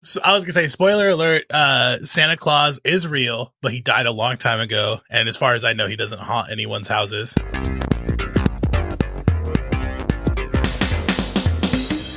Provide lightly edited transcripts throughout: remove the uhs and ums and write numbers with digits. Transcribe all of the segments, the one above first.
So I was gonna say, spoiler alert, Santa Claus is real, but he died a long time ago, and as far as I know, he doesn't haunt anyone's houses.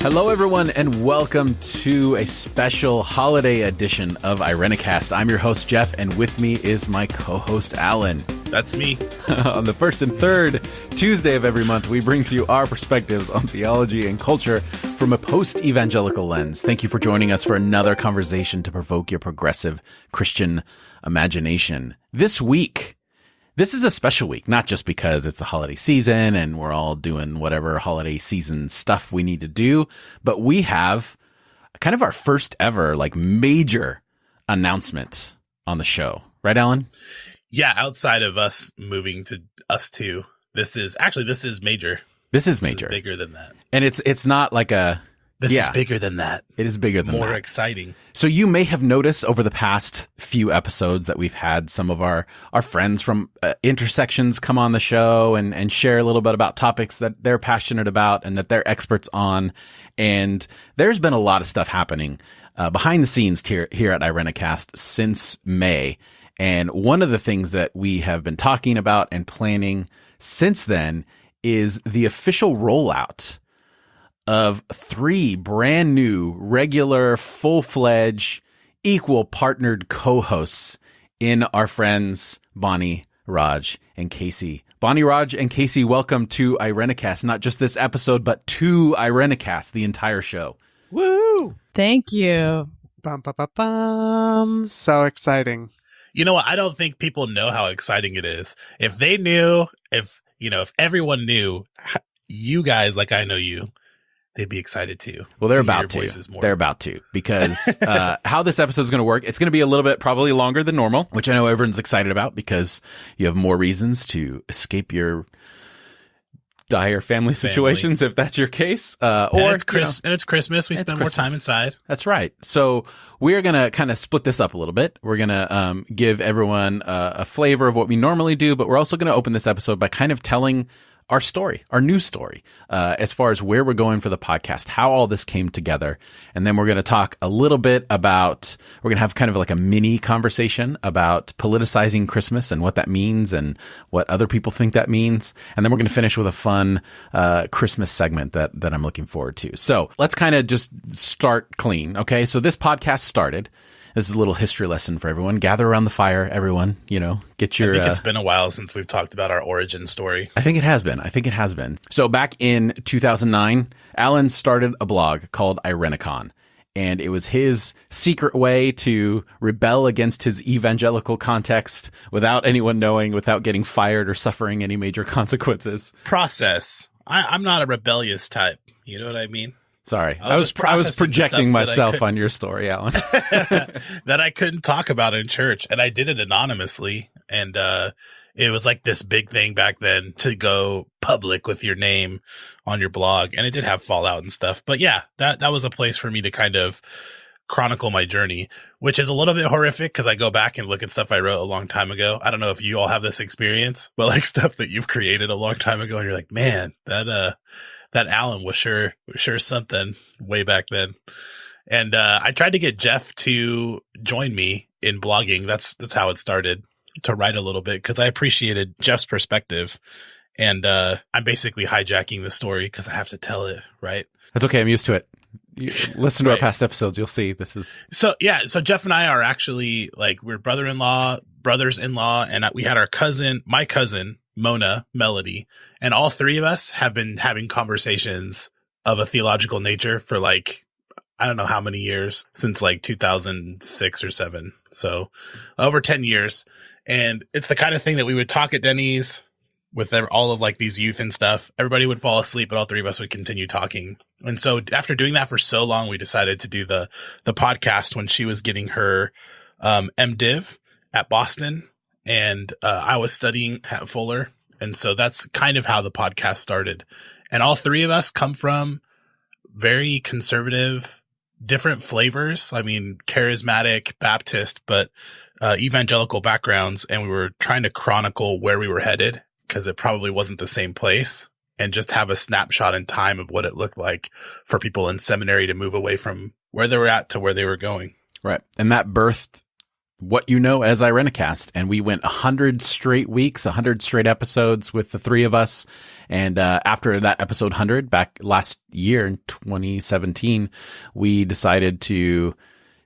Hello, everyone, and welcome to a special holiday edition of Irenicast. I'm your host, Jeff, and with me is my co-host, Alan. That's me. On the first and third Tuesday of every month, we bring to you our perspectives on theology and culture from a post-evangelical lens. Thank you for joining us for another conversation to provoke your progressive Christian imagination. This week, this is a special week, not just because it's the holiday season and we're all doing whatever holiday season stuff we need to do, but we have kind of our first ever major announcement on the show. Right, Alan? Yeah, outside of us moving to us two, this is major. This is major. This is bigger than that. And it's not like a... This is bigger than that. It is bigger than that. More exciting. So you may have noticed over the past few episodes that we've had some of our friends from intersections come on the show and share a little bit about topics that they're passionate about and that they're experts on. And there's been a lot of stuff happening behind the scenes here at Irenicast since May. And one of the things that we have been talking about and planning since then is the official rollout of 3 brand new, regular, full-fledged, equal partnered co-hosts in our friends Bonnie, Raj, and Casey. Bonnie, Raj, and Casey, welcome to Irenicast. Not just this episode, but to Irenicast, the entire show. Woo! Thank you. Bum, bum, bum, bum. So exciting. You know what? I don't think people know how exciting it is. If they knew, if everyone knew you guys like I know you, they'd be excited too. Well, they're about to. They're about to, because how this episode is going to work, it's going to be a little bit probably longer than normal, which I know everyone's excited about because you have more reasons to escape your dire family situations, if that's your case. And it's Christmas. We spend more time inside. That's right. So we're going to kind of split this up a little bit. We're going to give everyone a flavor of what we normally do, but we're also going to open this episode by kind of telling our story, our news story, as far as where we're going for the podcast, how all this came together. And then we're going to talk a little bit about, we're going to have kind of like a mini conversation about politicizing Christmas and what that means and what other people think that means. And then we're going to finish with a fun Christmas segment that I'm looking forward to. So let's kind of just start clean. Okay. So this podcast started. This is a little history lesson for everyone. Gather around the fire, everyone. Get your... I think it's been a while since we've talked about our origin story. I think it has been. So back in 2009, Alan started a blog called Irenicon. And it was his secret way to rebel against his evangelical context without anyone knowing, without getting fired or suffering any major consequences. Process. I'm not a rebellious type. You know what I mean? Sorry, I was projecting myself on your story, Alan. That I couldn't talk about in church, and I did it anonymously, and it was like this big thing back then to go public with your name on your blog, and it did have fallout and stuff. But yeah, that was a place for me to kind of chronicle my journey, which is a little bit horrific because I go back and look at stuff I wrote a long time ago. I don't know if you all have this experience, but like stuff that you've created a long time ago, and you're like, man, that Alan was sure something way back then. And I tried to get Jeff to join me in blogging. That's how it started, to write a little bit, because I appreciated Jeff's perspective. And I'm basically hijacking the story because I have to tell it, right? That's okay. I'm used to it. You listen to our past episodes. You'll see this is... So Jeff and I are actually we're brothers-in-law, and we had my cousin, Mona, Melody, and all 3 of us have been having conversations of a theological nature for I don't know how many years, since 2006 or 7. So over 10 years. And it's the kind of thing that we would talk at Denny's with all of these youth and stuff. Everybody would fall asleep, but all 3 of us would continue talking. And so after doing that for so long, we decided to do the podcast when she was getting her MDiv at Boston. And I was studying at Fuller. And so that's kind of how the podcast started. And all 3 of us come from very conservative, different flavors. I mean, charismatic, Baptist, but evangelical backgrounds. And we were trying to chronicle where we were headed, because it probably wasn't the same place, and just have a snapshot in time of what it looked like for people in seminary to move away from where they were at to where they were going. Right. And that birthed what you know as Irenicast. And we went 100 straight weeks, 100 straight episodes with the three of us. And after that episode 100, back last year in 2017, we decided to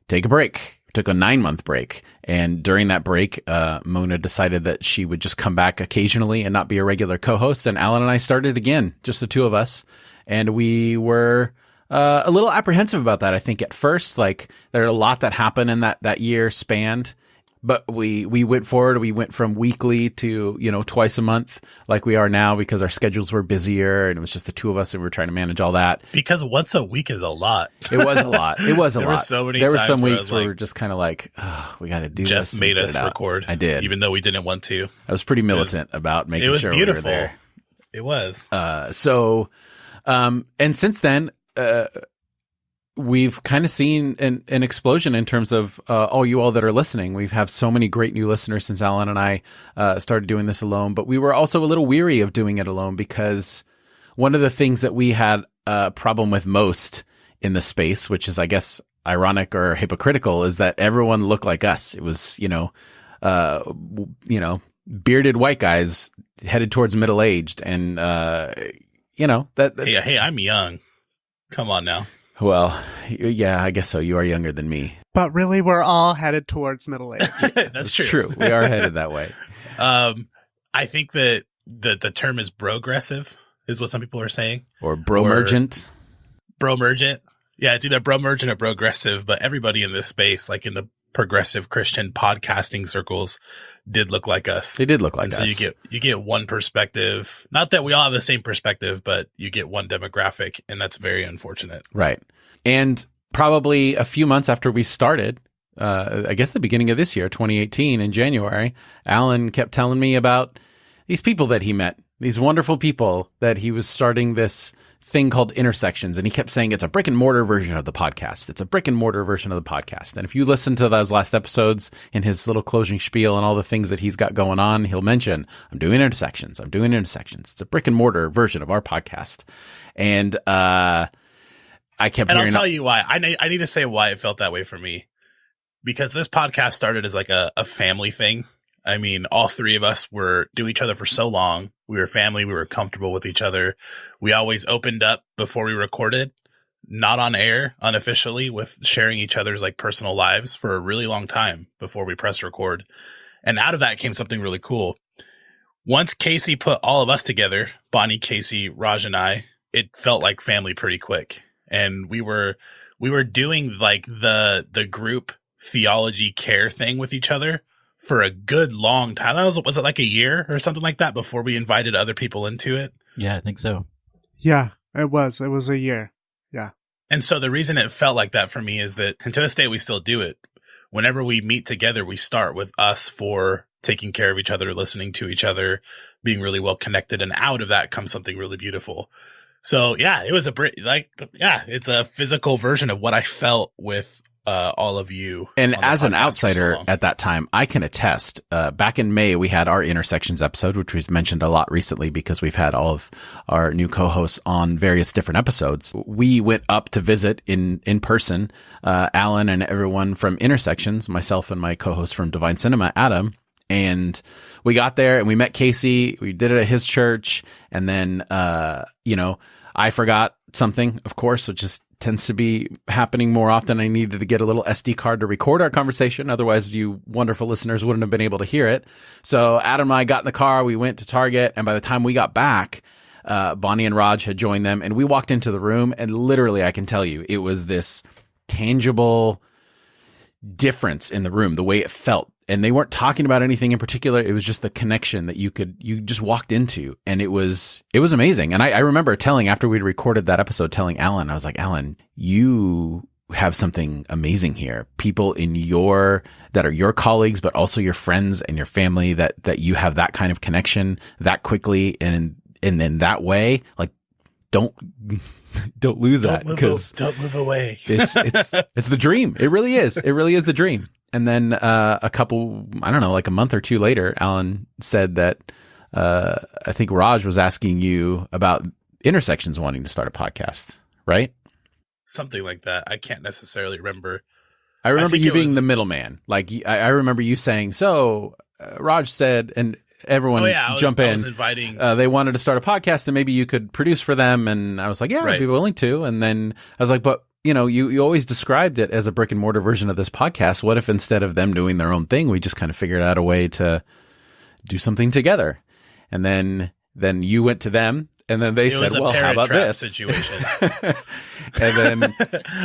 take a break. Took a 9-month break. And during that break, Mona decided that she would just come back occasionally and not be a regular co-host. And Alan and I started again, just the two of us. And we were a little apprehensive about that. I think at first, like there are a lot that happened in that year spanned, but we went forward. We went from weekly to, twice a month like we are now because our schedules were busier and it was just the two of us and we were trying to manage all that. Because once a week is a lot. It was a lot. It was a there lot. Were so many there were times some where weeks where we were just kind of like, oh, we got to do Jeff this. made us record. I did. Even though we didn't want to. I was pretty militant about making sure beautiful. we were there. It was. And since then, we've kind of seen an explosion in terms of all you all that are listening. We've had so many great new listeners since Alan and I started doing this alone, but we were also a little weary of doing it alone because one of the things that we had a problem with most in the space, which is, I guess, ironic or hypocritical, is that everyone looked like us. It was, bearded white guys headed towards middle-aged and, Hey, I'm young. Come on now. Well, yeah, I guess so. You are younger than me. But really, we're all headed towards middle age. That's true. We are headed that way. I think that the term is brogressive, is what some people are saying. Or bromergent. Bromergent. Yeah, it's either bromergent or progressive, but everybody in this space, like in the progressive Christian podcasting circles, did look like us. They did look like us. So you get one perspective. Not that we all have the same perspective, but you get one demographic, and that's very unfortunate. Right. And probably a few months after we started, I guess the beginning of this year, 2018, in January, Alan kept telling me about these people that he met, these wonderful people that he was starting this thing called Intersections. And he kept saying it's a brick and mortar version of the podcast. It's a brick and mortar version of the podcast. And if you listen to those last episodes in his little closing spiel and all the things that he's got going on, he'll mention, I'm doing Intersections. It's a brick and mortar version of our podcast. And I kept hearing. And I'll tell you why. I need to say why it felt that way for me. Because this podcast started as like a family thing. I mean, all three of us knew each other for so long. We were family. We were comfortable with each other. We always opened up before we recorded, not on air, unofficially, with sharing each other's like personal lives for a really long time before we pressed record. And out of that came something really cool. Once Casey put all of us together, Bonnie, Casey, Raj, and I, it felt like family pretty quick. And we were doing like the group theology care thing with each other for a good long time. Was it like a year or something like that before we invited other people into it? Yeah, I think so. Yeah, it was. It was a year. Yeah. And so the reason it felt like that for me is that, and to this day, we still do it. Whenever we meet together, we start with us for taking care of each other, listening to each other, being really well connected. And out of that comes something really beautiful. So yeah, it was it's a physical version of what I felt with all of you. And as an outsider at that time, I can attest, back in May, we had our Intersections episode, which we've mentioned a lot recently because we've had all of our new co-hosts on various different episodes. We went up to visit in person, Alan and everyone from Intersections, myself and my co-host from Divine Cinema, Adam. And we got there and we met Casey. We did it at his church. And then, I forgot something, of course, which is tends to be happening more often. I needed to get a little SD card to record our conversation. Otherwise, you wonderful listeners wouldn't have been able to hear it. So Adam and I got in the car. We went to Target. And by the time we got back, Bonnie and Raj had joined them. And we walked into the room. And literally, I can tell you, it was this tangible difference in the room, the way it felt. And they weren't talking about anything in particular. It was just the connection that you just walked into. And it was amazing. And I remember after we'd recorded that episode, telling Alan, I was like, Alan, you have something amazing here. People that are your colleagues, but also your friends and your family, that you have that kind of connection that quickly. And in that way, like, don't lose that, because don't move away. It's the dream. It really is. It really is the dream. And then like a month or two later, Alan said that I think Raj was asking you about Intersections wanting to start a podcast, right? Something like that. I can't necessarily remember. I remember you being the middleman. Like, I remember you saying, so Raj said, and everyone jump in. I was inviting. They wanted to start a podcast and maybe you could produce for them. And I was like, yeah, I'd be willing to. And then I was like, but you always described it as a brick and mortar version of this podcast. What if instead of them doing their own thing, we just kind of figured out a way to do something together? And then you went to them. And then they said, well, how about this situation? And then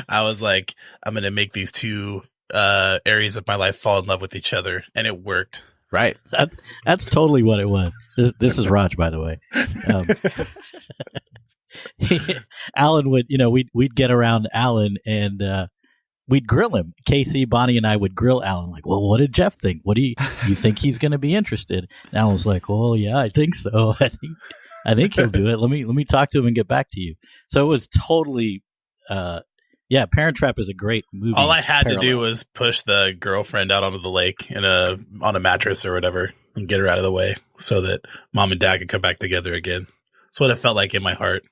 I was like, I'm going to make these two areas of my life fall in love with each other. And it worked. Right. That's totally what it was. This is Raj, by the way. Alan would, we'd get around Alan and we'd grill him. Casey, Bonnie, and I would grill Alan. Like, well, what did Jeff think? What do you think he's going to be interested? And Alan was like, well, yeah, I think so. I think he'll do it. Let me talk to him and get back to you. So it was totally, Parent Trap is a great movie. All I had to do was push the girlfriend out onto the lake on a mattress or whatever and get her out of the way so that mom and dad could come back together again. That's what it felt like in my heart.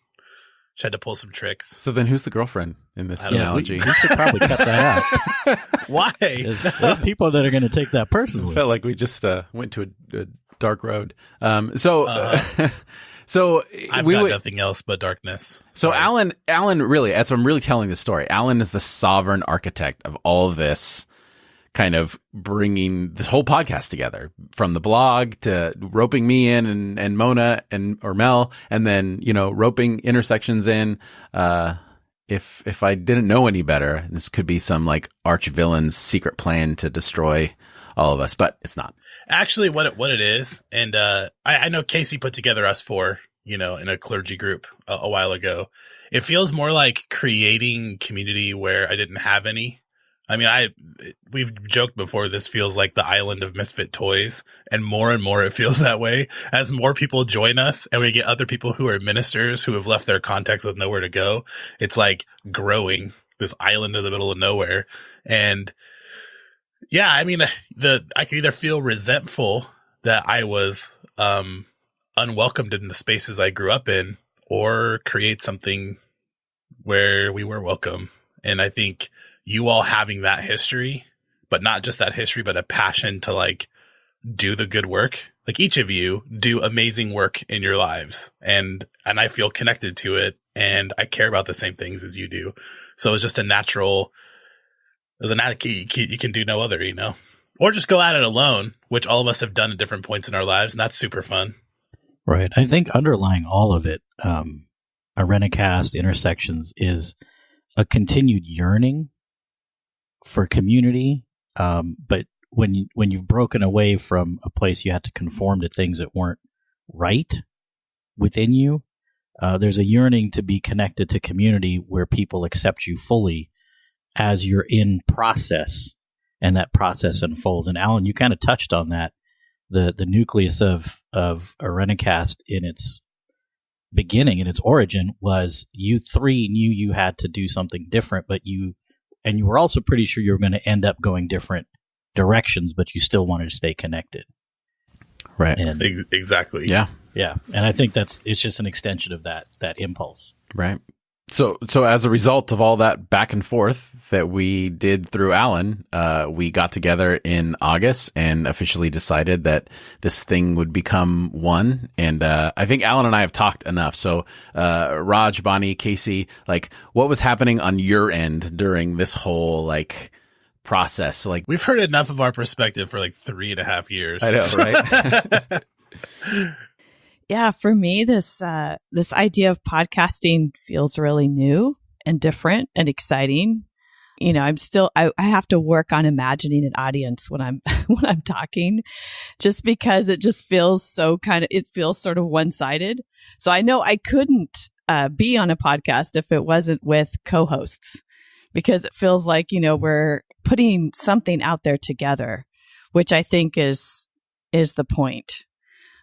Just had to pull some tricks. So then who's the girlfriend in this analogy? We should probably cut that out. Why? There's people that are going to take that personally. Felt like we just went to a dark road. So I've got nothing else but darkness. So Alan really, as I'm really telling this story, Alan is the sovereign architect of all of this, kind of bringing this whole podcast together, from the blog to roping me in and Mona or Mel, and then, roping Intersections in. If I didn't know any better, this could be some like arch villain's secret plan to destroy all of us, but it's not. Actually, what it is, and I know Casey put together us four, in a clergy group a while ago. It feels more like creating community where I didn't have any. I mean, we've joked before, this feels like the island of misfit toys, and more it feels that way as more people join us and we get other people who are ministers who have left their context with nowhere to go. It's like growing this island in the middle of nowhere. And yeah, I mean, I could either feel resentful that I was unwelcomed in the spaces I grew up in, or create something where we were welcome. And I think you all having that history, but not just that history, but a passion to like do the good work. Like each of you do amazing work in your lives, and I feel connected to it, and I care about the same things as you do. So it's just a natural. There's an you can do no other, or just go at it alone, which all of us have done at different points in our lives, and that's super fun. Right. I think underlying all of it, Irenicast, Intersections, is a continued yearning for community. But when you've broken away from a place you had to conform to things that weren't right within you, there's a yearning to be connected to community where people accept you fully as you're in process, and that process unfolds. And Alan, you kind of touched on that. The nucleus of Irenicast in its beginning, in its origin, was you three knew you had to do something different, but you were also pretty sure you were going to end up going different directions, but you still wanted to stay connected. Right. And, exactly. Yeah. Yeah. And I think it's just an extension of that impulse. Right. So as a result of all that back and forth that we did through Alan, we got together in August and officially decided that this thing would become one. And I think Alan and I have talked enough. So Raj, Bonnie, Casey, like, what was happening on your end during this whole like process? Like, we've heard enough of our perspective for like 3.5 years. I know, right? Yeah, for me, this idea of podcasting feels really new and different and exciting. I have to work on imagining an audience when I'm talking, just because it just feels it feels sort of one-sided. So I know I couldn't be on a podcast if it wasn't with co-hosts, because it feels like, we're putting something out there together, which I think is the point.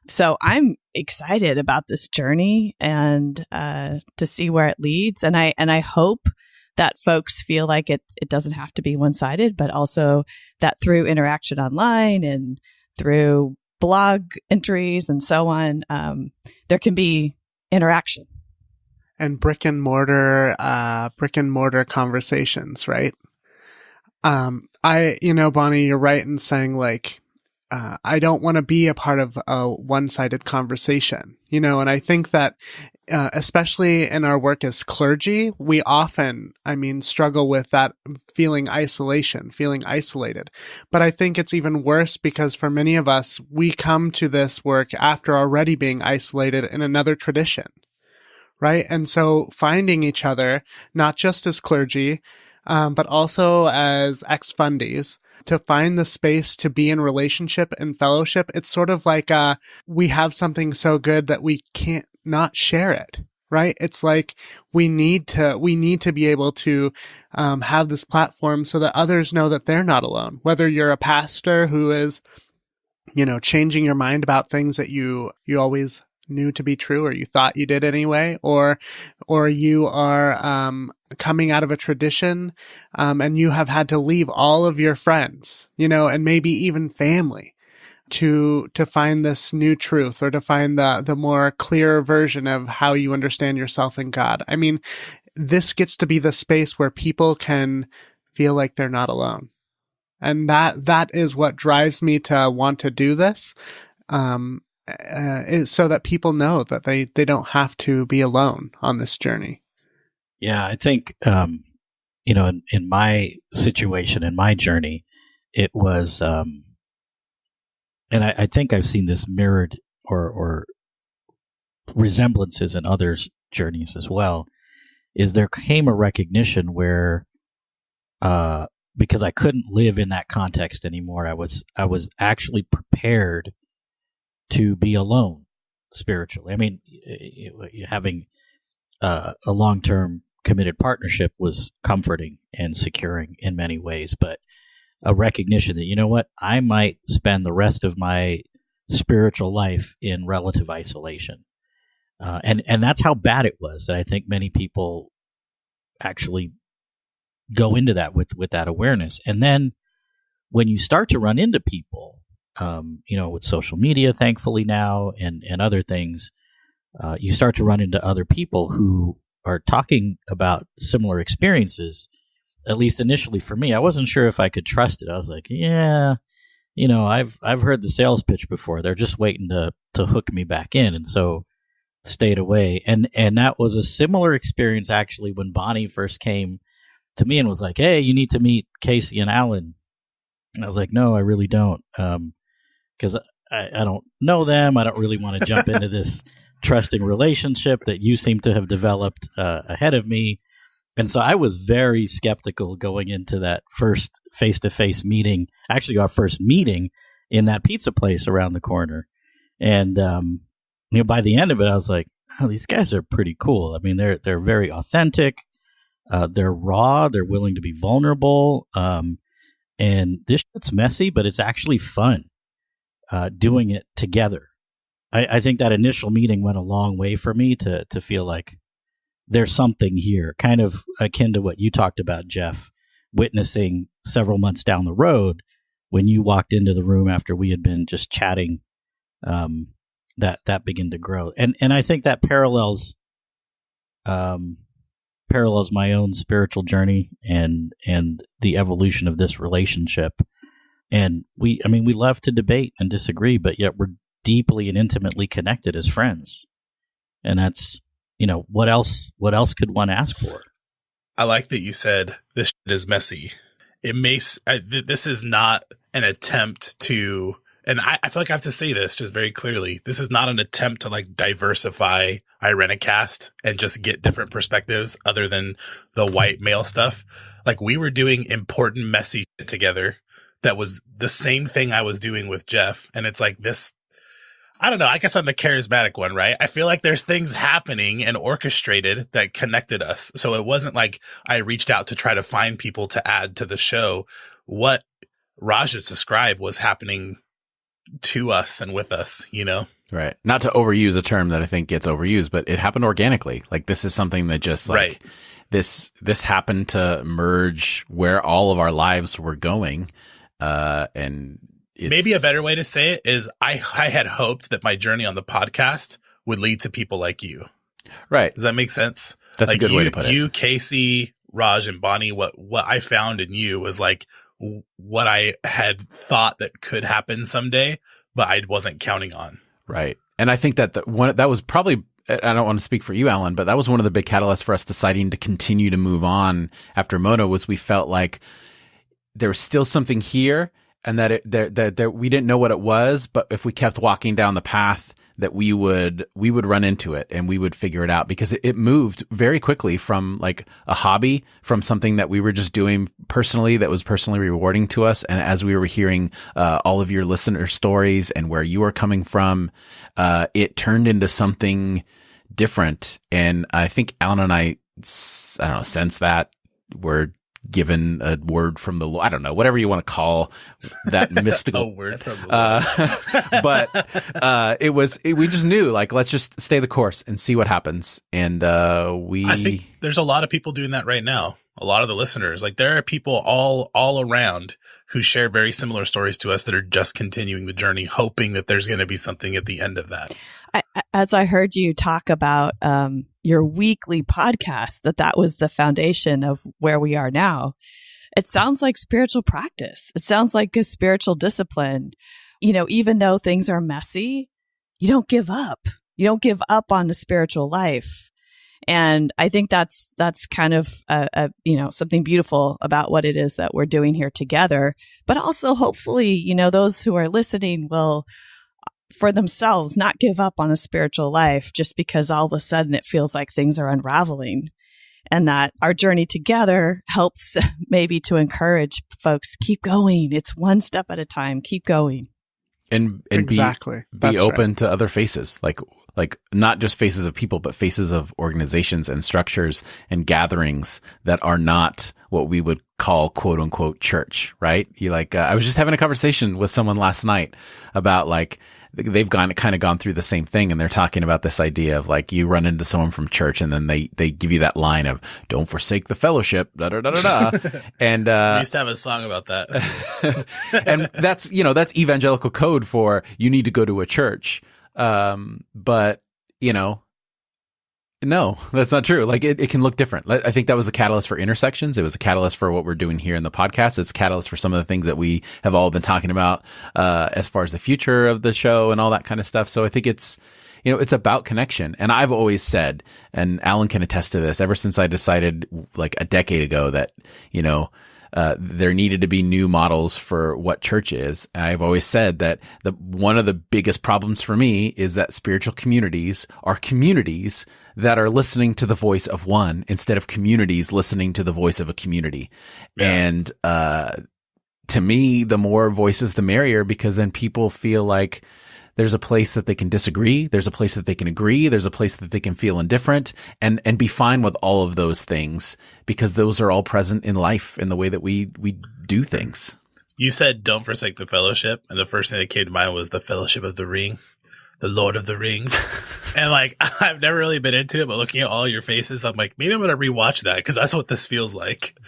So I'm excited about this journey and to see where it leads. And I hope that folks feel like it doesn't have to be one-sided, but also that through interaction online and through blog entries and so on, there can be interaction. brick and mortar conversations, right? Bonnie, you're right in saying like, I don't want to be a part of a one-sided conversation, and I think that, especially in our work as clergy, we often, struggle with that feeling isolated. But I think it's even worse because for many of us, we come to this work after already being isolated in another tradition, right? And so finding each other, not just as clergy, but also as ex-fundies, to find the space to be in relationship and fellowship, it's sort of like we have something so good that we can't not share it, right? It's like we need to be able to have this platform so that others know that they're not alone. Whether you're a pastor who is, changing your mind about things that you always knew to be true or you thought you did anyway, or you are coming out of a tradition and you have had to leave all of your friends, and maybe even family to find this new truth or to find the more clear version of how you understand yourself in God. This gets to be the space where people can feel like they're not alone. And that is what drives me to want to do this. Is so that people know that they don't have to be alone on this journey. Yeah, I think, in my situation, in my journey, it was, and I think I've seen this mirrored or resemblances in others' journeys as well, is there came a recognition where, because I couldn't live in that context anymore, I was actually prepared to be alone spiritually. Having a long-term committed partnership was comforting and securing in many ways, but a recognition that, I might spend the rest of my spiritual life in relative isolation. And that's how bad it was. I think many people actually go into that with that awareness. And then when you start to run into people, with social media, thankfully now, and other things, you start to run into other people who are talking about similar experiences. At least initially for me, I wasn't sure if I could trust it. I was like, yeah, I've heard the sales pitch before. They're just waiting to hook me back in. And so stayed away. And that was a similar experience actually when Bonnie first came to me and was like, hey, you need to meet Casey and Alan. And I was like, no, I really don't. Because I don't know them. I don't really want to jump into this trusting relationship that you seem to have developed ahead of me. And so I was very skeptical going into that first face-to-face meeting, actually our first meeting in that pizza place around the corner. And, by the end of it, I was like, oh, these guys are pretty cool. They're very authentic. They're raw. They're willing to be vulnerable. And this shit's messy, but it's actually fun. Doing it together. I think that initial meeting went a long way for me to feel like there's something here, kind of akin to what you talked about, Jeff, witnessing several months down the road when you walked into the room after we had been just chatting, that began to grow. And I think that parallels my own spiritual journey and the evolution of this relationship. And we love to debate and disagree, but yet we're deeply and intimately connected as friends. And that's, what else could one ask for? I like that you said this shit is messy. This is not an attempt to, and I feel like I have to say this just very clearly. This is not an attempt to like diversify Irenicast and just get different perspectives other than the white male stuff. Like we were doing important, messy shit together. That was the same thing I was doing with Jeff. And it's like this, I don't know. I guess I'm the charismatic one, right? I feel like there's things happening and orchestrated that connected us. So it wasn't like I reached out to try to find people to add to the show. What Raj just described was happening to us and with us, Right. Not to overuse a term that I think gets overused, but it happened organically. Like this is something that just like right. This happened to merge where all of our lives were going. And maybe a better way to say it is I had hoped that my journey on the podcast would lead to people like you. Right. Does that make sense? That's like a good way to put it. You, Casey, Raj, and Bonnie, what I found in you was like what I had thought that could happen someday, but I wasn't counting on. Right. And I think that that was probably, I don't want to speak for you, Alan, but that was one of the big catalysts for us deciding to continue to move on after Mona, was we felt like there was still something here, and that that we didn't know what it was, but if we kept walking down the path, that we would run into it and we would figure it out, because it moved very quickly from like a hobby, from something that we were just doing personally that was personally rewarding to us. And as we were hearing all of your listener stories and where you were coming from, it turned into something different. And I think Alan and I don't know, sense that we're given a word from the Lord. I don't know, whatever you want to call that mystical a word from the Lord. But we just knew, like, let's just stay the course and see what happens. And I think there's a lot of people doing that right now. A lot of the listeners, like, there are people all around who share very similar stories to us that are just continuing the journey, hoping that there's going to be something at the end of that. As I heard you talk about your weekly podcast, that was the foundation of where we are now. It sounds like spiritual practice. It sounds like a spiritual discipline. You know, even though things are messy, you don't give up. You don't give up on the spiritual life. And I think that's kind of something beautiful about what it is that we're doing here together. But also, hopefully, those who are listening will, for themselves, not give up on a spiritual life just because all of a sudden it feels like things are unraveling, and that our journey together helps maybe to encourage folks, keep going. It's one step at a time. Keep going. And exactly. Be open to other faces, like not just faces of people, but faces of organizations and structures and gatherings that are not what we would call quote unquote church, right? I was just having a conversation with someone last night about, like, they've kind of gone through the same thing, and they're talking about this idea of, like, you run into someone from church and then they give you that line of, don't forsake the fellowship, da da da da da. And we used to have a song about that. And that's evangelical code for, you need to go to a church. But no, that's not true. Like, it can look different. I think that was a catalyst for Intersections. It was a catalyst for what we're doing here in the podcast. It's a catalyst for some of the things that we have all been talking about, as far as the future of the show and all that kind of stuff. So I think it's about connection. And I've always said, and Alan can attest to this, ever since I decided like a decade ago that, there needed to be new models for what church is. I've always said that one of the biggest problems for me is that spiritual communities are communities that are listening to the voice of one instead of communities listening to the voice of a community. Yeah. And to me, the more voices, the merrier, because then people feel like there's a place that they can disagree. There's a place that they can agree. There's a place that they can feel indifferent and be fine with all of those things, because those are all present in life in the way that we do things. You said, don't forsake the fellowship. And the first thing that came to mind was the Fellowship of the Ring, the Lord of the Rings. And, like, I've never really been into it, but looking at all your faces, I'm like, maybe I'm going to rewatch that, because that's what this feels like.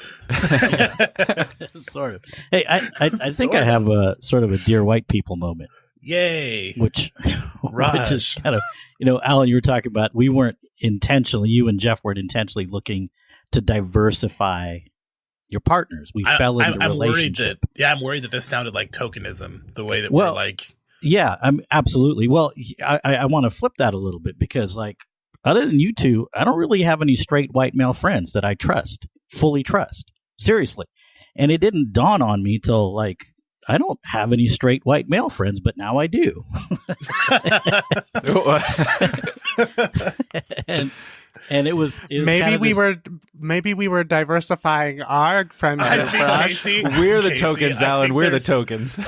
Sort of. Hey, I think I have a sort of a Dear White People moment. Yay. Which is kind of, Alan, you were talking about, we weren't intentionally, you and Jeff weren't intentionally looking to diversify your partners. We fell into a relationship. I'm worried that this sounded like tokenism, the way that we're like. Yeah, absolutely. Well, I want to flip that a little bit, because, like, other than you two, I don't really have any straight white male friends that I fully trust. Seriously. And it didn't dawn on me till, like, I don't have any straight white male friends, but now I do. and it was maybe kind of we were diversifying our friendship. We're the tokens, Alan. We're the tokens.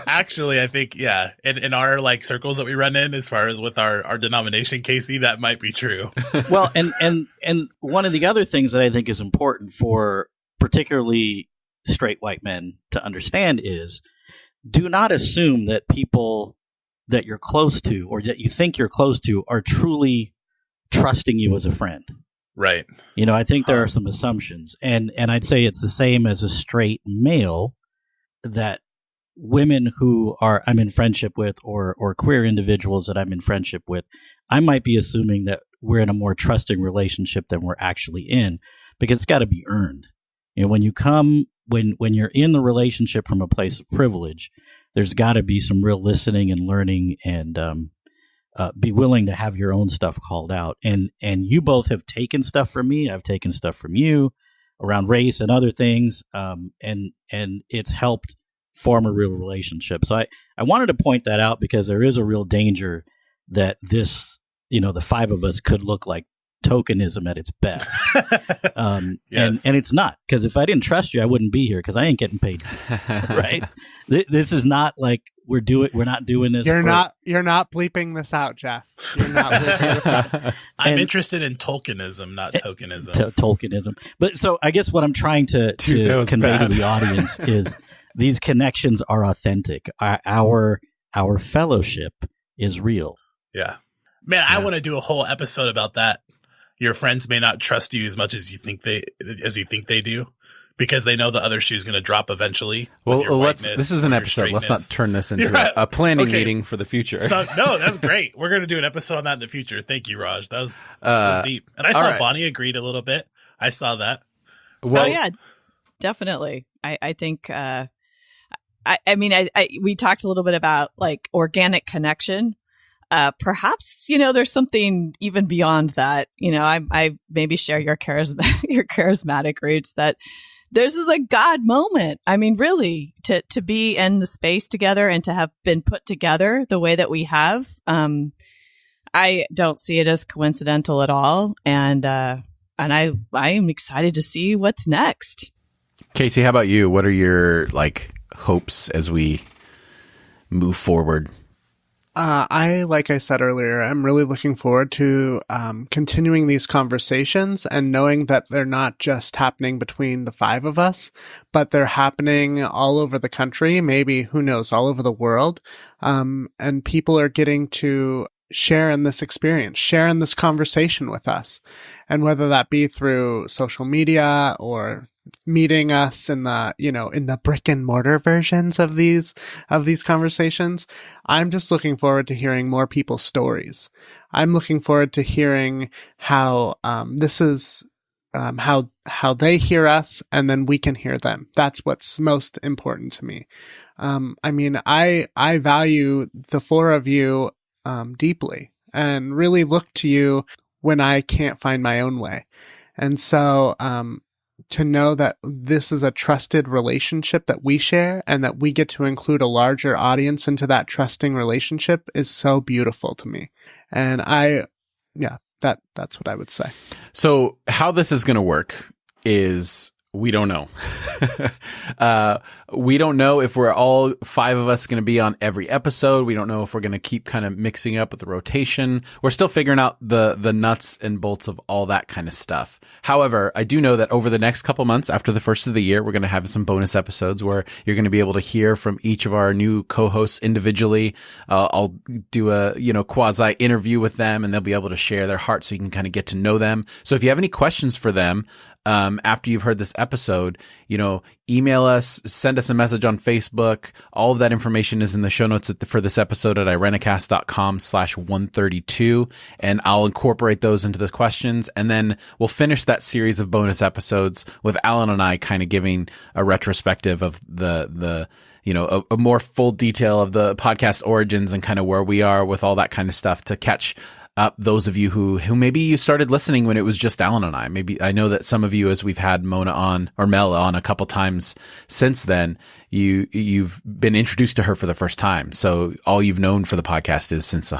Actually, I think, yeah, in our, like, circles that we run in, as far as with our denomination, Casey, that might be true. Well, and one of the other things that I think is important for particularly straight white men to understand is, do not assume that people that you're close to or that you think you're close to are truly trusting you as a friend. Right. I think there are some assumptions, and I'd say it's the same as a straight male, that women who I'm in friendship with, or queer individuals that I'm in friendship with, I might be assuming that we're in a more trusting relationship than we're actually in, because it's got to be earned. You know, when you're in the relationship from a place of privilege, there's got to be some real listening and learning, and be willing to have your own stuff called out. And you both have taken stuff from me. I've taken stuff from you around race and other things. And it's helped form a real relationship. So I wanted to point that out, because there is a real danger that this, the five of us could look like tokenism at its best. Yes. And it's not, because if I didn't trust you, I wouldn't be here, because I ain't getting paid. Right? This is not like we're not doing this. You're not bleeping this out, Jeff. You're not bleeping this out. I'm interested in Tolkienism, not tokenism. Tolkienism. But so I guess what I'm trying to convey to the audience is these connections are authentic. Our fellowship is real. Yeah. Man, I want to do a whole episode about that. Your friends may not trust you as much as you think they do, because they know the other shoe's going to drop eventually. Well, this is an episode. Let's not turn this into a planning meeting for the future. So, no, that's great. We're going to do an episode on that in the future. Thank you, Raj. That was deep. And I saw Bonnie agreed a little bit. I saw that. Well, yeah, definitely. I think, we talked a little bit about like organic connection. Perhaps, there's something even beyond that. I maybe share your charismatic roots, that there's this like God moment. I mean, really, to be in the space together and to have been put together the way that we have. I don't see it as coincidental at all. And I am excited to see what's next. Casey, how about you? What are your hopes as we move forward? Like I said earlier, I'm really looking forward to continuing these conversations and knowing that they're not just happening between the five of us, but they're happening all over the country, maybe, who knows, all over the world. And people are getting to share in this experience, share in this conversation with us. And whether that be through social media or meeting us in the brick and mortar versions of these conversations, I'm just looking forward to hearing more people's stories. I'm looking forward to hearing how this is how they hear us, and then we can hear them. That's what's most important to me. I value the four of you deeply, and really look to you when I can't find my own way. And so to know that this is a trusted relationship that we share, and that we get to include a larger audience into that trusting relationship, is so beautiful to me. And that's what I would say. So how this is going to work is, we don't know. We don't know if we're all five of us going to be on every episode. We don't know if we're going to keep kind of mixing up with the rotation. We're still figuring out the nuts and bolts of all that kind of stuff. However, I do know that over the next couple months after the first of the year, we're going to have some bonus episodes where you're going to be able to hear from each of our new co-hosts individually. I'll do a, quasi interview with them, and they'll be able to share their heart so you can kind of get to know them. So if you have any questions for them, after you've heard this episode, email us, send us a message on Facebook. All of that information is in the show notes for this episode at Irenicast.com/132. And I'll incorporate those into the questions. And then we'll finish that series of bonus episodes with Alan and I kind of giving a retrospective of a more full detail of the podcast origins and kind of where we are with all that kind of stuff, to catch up those of you who maybe you started listening when it was just Alan and I. Maybe I know that some of you, as we've had Mona on, or Mel on, a couple times since then, you've been introduced to her for the first time. So all you've known for the podcast is since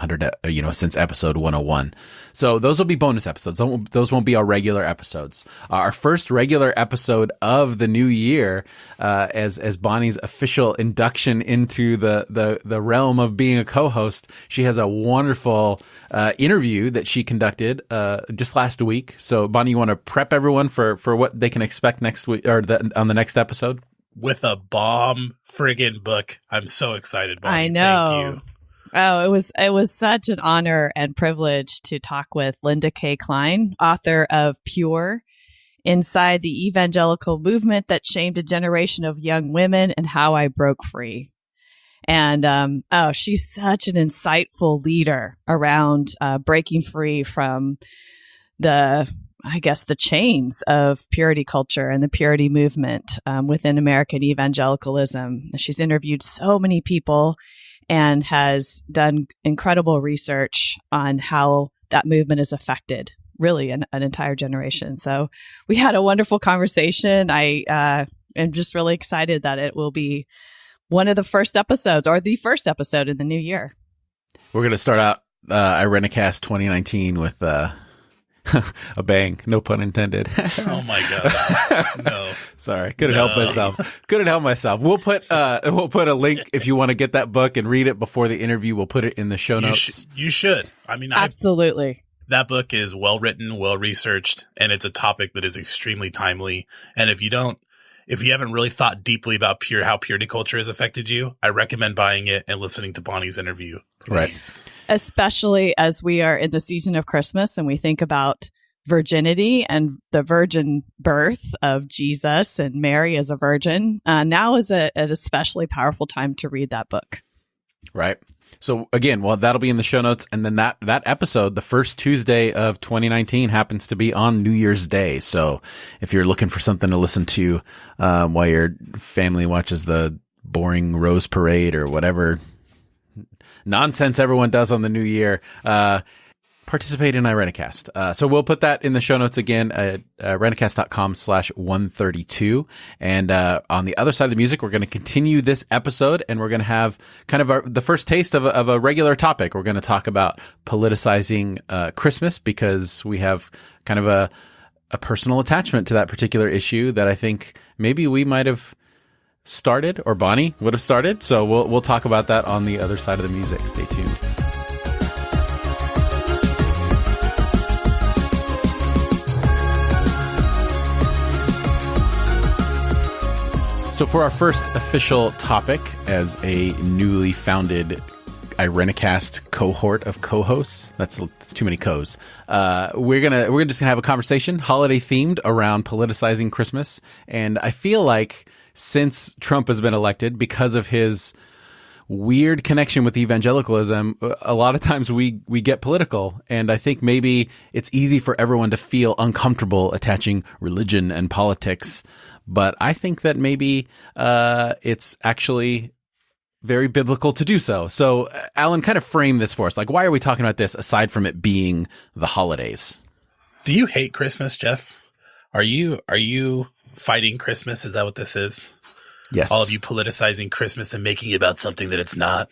since episode 101. So those will be bonus episodes. Those won't be our regular episodes. Our first regular episode of the new year, as Bonnie's official induction into the realm of being a co-host. She has a wonderful interview that she conducted just last week. So Bonnie, you want to prep everyone for what they can expect next week, or on the next episode? With a bomb friggin' book. I'm so excited, Bonnie. I know. Thank you. Oh, it was such an honor and privilege to talk with Linda K. Klein, author of Pure: Inside the Evangelical Movement That Shamed a Generation of Young Women and How I Broke Free. And she's such an insightful leader around breaking free from the chains of purity culture and the purity movement within American evangelicalism. She's interviewed so many people and has done incredible research on how that movement has affected really an entire generation. So we had a wonderful conversation. I am just really excited that it will be one of the first episodes, or the first episode in the new year. We're going to start out Irenicast 2019 with a bang, no pun intended. Oh my God. No. Sorry. Couldn't help myself. We'll put a link if you want to get that book and read it before the interview. We'll put it in the show notes. You should. I mean, absolutely. That book is well written, well researched, and it's a topic that is extremely timely. And if you haven't really thought deeply about how purity culture has affected you, I recommend buying it and listening to Bonnie's interview. Please. Right. Especially as we are in the season of Christmas and we think about virginity and the virgin birth of Jesus and Mary as a virgin. Now is an especially powerful time to read that book. Right. So again, that'll be in the show notes. And then that episode, the first Tuesday of 2019, happens to be on New Year's Day. So if you're looking for something to listen to while your family watches the boring Rose Parade or whatever nonsense everyone does on the New Year, participate in Irenicast. So we'll put that in the show notes again at irenicast.com/132. And on the other side of the music, we're going to continue this episode, and we're going to have kind of the first taste of a regular topic. We're going to talk about politicizing Christmas, because we have kind of a personal attachment to that particular issue that I think maybe we might have started, or Bonnie would have started. So we'll talk about that on the other side of the music. Stay tuned. So for our first official topic as a newly founded Irenicast cohort of co-hosts, that's too many co's. We're just gonna have a conversation, holiday themed, around politicizing Christmas. And I feel like since Trump has been elected, because of his weird connection with evangelicalism, a lot of times we get political, and I think maybe it's easy for everyone to feel uncomfortable attaching religion and politics. But I think that maybe it's actually very biblical to do so. So, Alan, kind of frame this for us. Like, why are we talking about this aside from it being the holidays? Do you hate Christmas, Jeff? Are you fighting Christmas? Is that what this is? Yes. All of you politicizing Christmas and making it about something that it's not.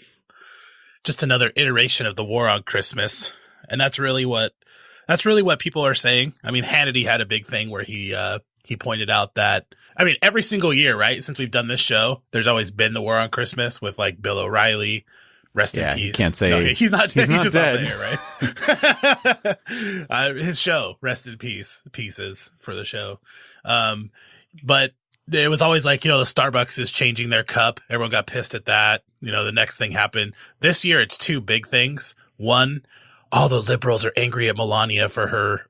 Just another iteration of the war on Christmas. And that's really what people are saying. I mean, Hannity had a big thing where he pointed out that, I mean, every single year, right, since we've done this show, there's always been the war on Christmas with like Bill O'Reilly. Rest in peace. You can't say he's not dead. He's just dead. Not there, right? His show, rest in peace, pieces for the show. But it was always like, the Starbucks is changing their cup. Everyone got pissed at that. The next thing happened. This year, it's two big things. One, all the liberals are angry at Melania for her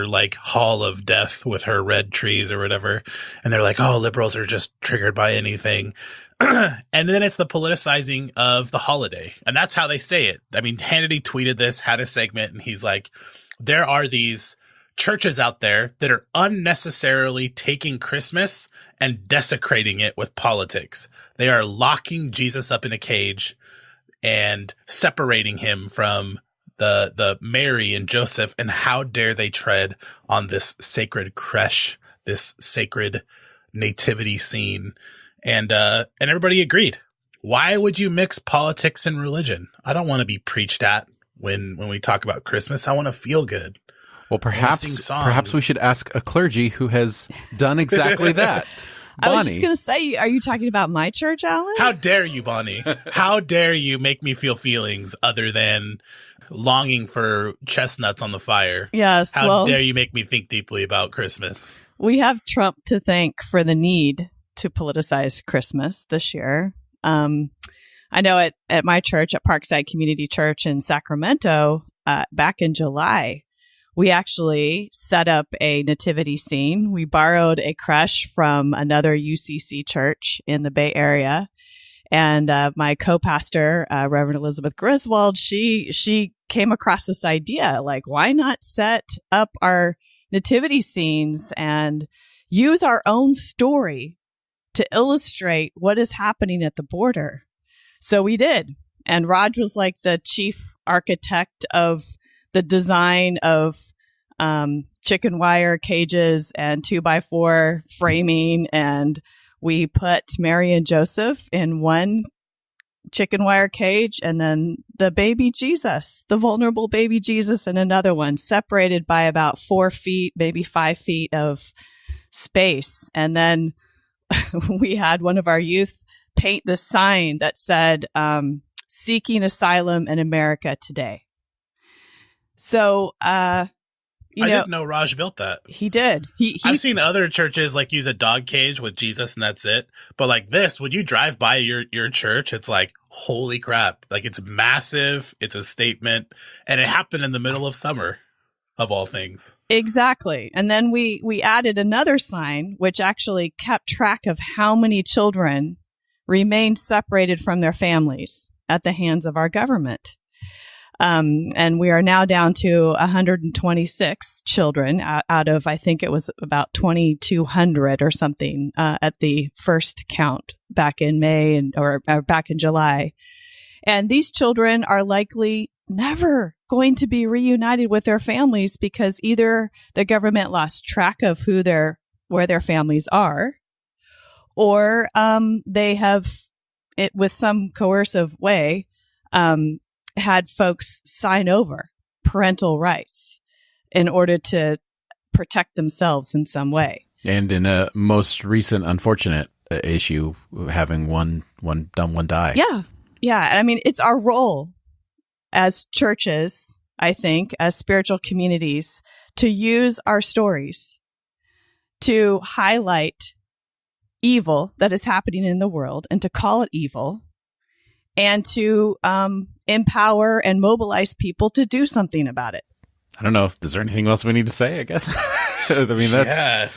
like hall of death with her red trees or whatever. And they're like, oh, liberals are just triggered by anything. And then it's the politicizing of the holiday. And that's how they say it. I mean, Hannity tweeted this, had a segment, and he's like, there are these churches out there that are unnecessarily taking Christmas and desecrating it with politics. They are locking Jesus up in a cage and separating him from the Mary and Joseph, and how dare they tread on this sacred creche, this sacred nativity scene. And everybody agreed. Why would you mix politics and religion? I don't want to be preached at when we talk about Christmas. I want to feel good. Well, perhaps we should ask a clergy who has done exactly that. Bonnie. I was just going to say, are you talking about my church, Alan? How dare you, Bonnie? How dare you make me feel feelings other than longing for chestnuts on the fire? Yes. How dare you make me think deeply about Christmas? We have Trump to thank for the need to politicize Christmas this year. I know at my church, at Parkside Community Church in Sacramento, back in July, we actually set up a nativity scene. We borrowed a creche from another UCC church in the Bay Area. And my co-pastor, Reverend Elizabeth Griswold, she came across this idea, like, why not set up our nativity scenes and use our own story to illustrate what is happening at the border? So we did. And Raj was like the chief architect of the design of chicken wire cages and 2x4 framing. And we put Mary and Joseph in one chicken wire cage, and then the baby Jesus, the vulnerable baby Jesus, in another one, separated by about 4 feet, maybe 5 feet of space. And then we had one of our youth paint the sign that said, seeking asylum in America today. So, I didn't know Raj built that. He did. I've seen other churches like use a dog cage with Jesus and that's it. But like this, when you drive by your church, it's like, holy crap. Like, it's massive. It's a statement. And it happened in the middle of summer, of all things. Exactly. And then we added another sign, which actually kept track of how many children remained separated from their families at the hands of our government. And we are now down to 126 children out of, I think it was about 2,200 or something at the first count back in May or back in July. And these children are likely never going to be reunited with their families because either the government lost track of where their families are, or they have, with some coercive way, had folks sign over parental rights in order to protect themselves in some way. And in a most recent unfortunate issue, having one die. Yeah. Yeah. I mean, it's our role as churches, I think, as spiritual communities, to use our stories to highlight evil that is happening in the world and to call it evil, and to empower and mobilize people to do something about it. I don't know. Is there anything else we need to say, I guess? I mean, that's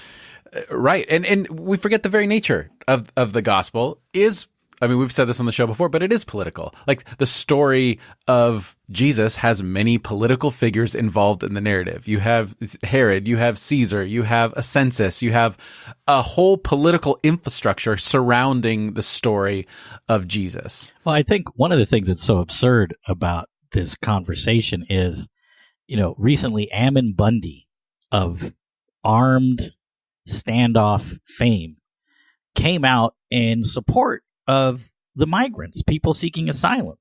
right. And we forget the very nature of the gospel is, I mean, we've said this on the show before, but it is political. Like, the story of Jesus has many political figures involved in the narrative. You have Herod, you have Caesar, you have a census, you have a whole political infrastructure surrounding the story of Jesus. Well, I think one of the things that's so absurd about this conversation is, recently Ammon Bundy of armed standoff fame came out in support of the migrants, people seeking asylum.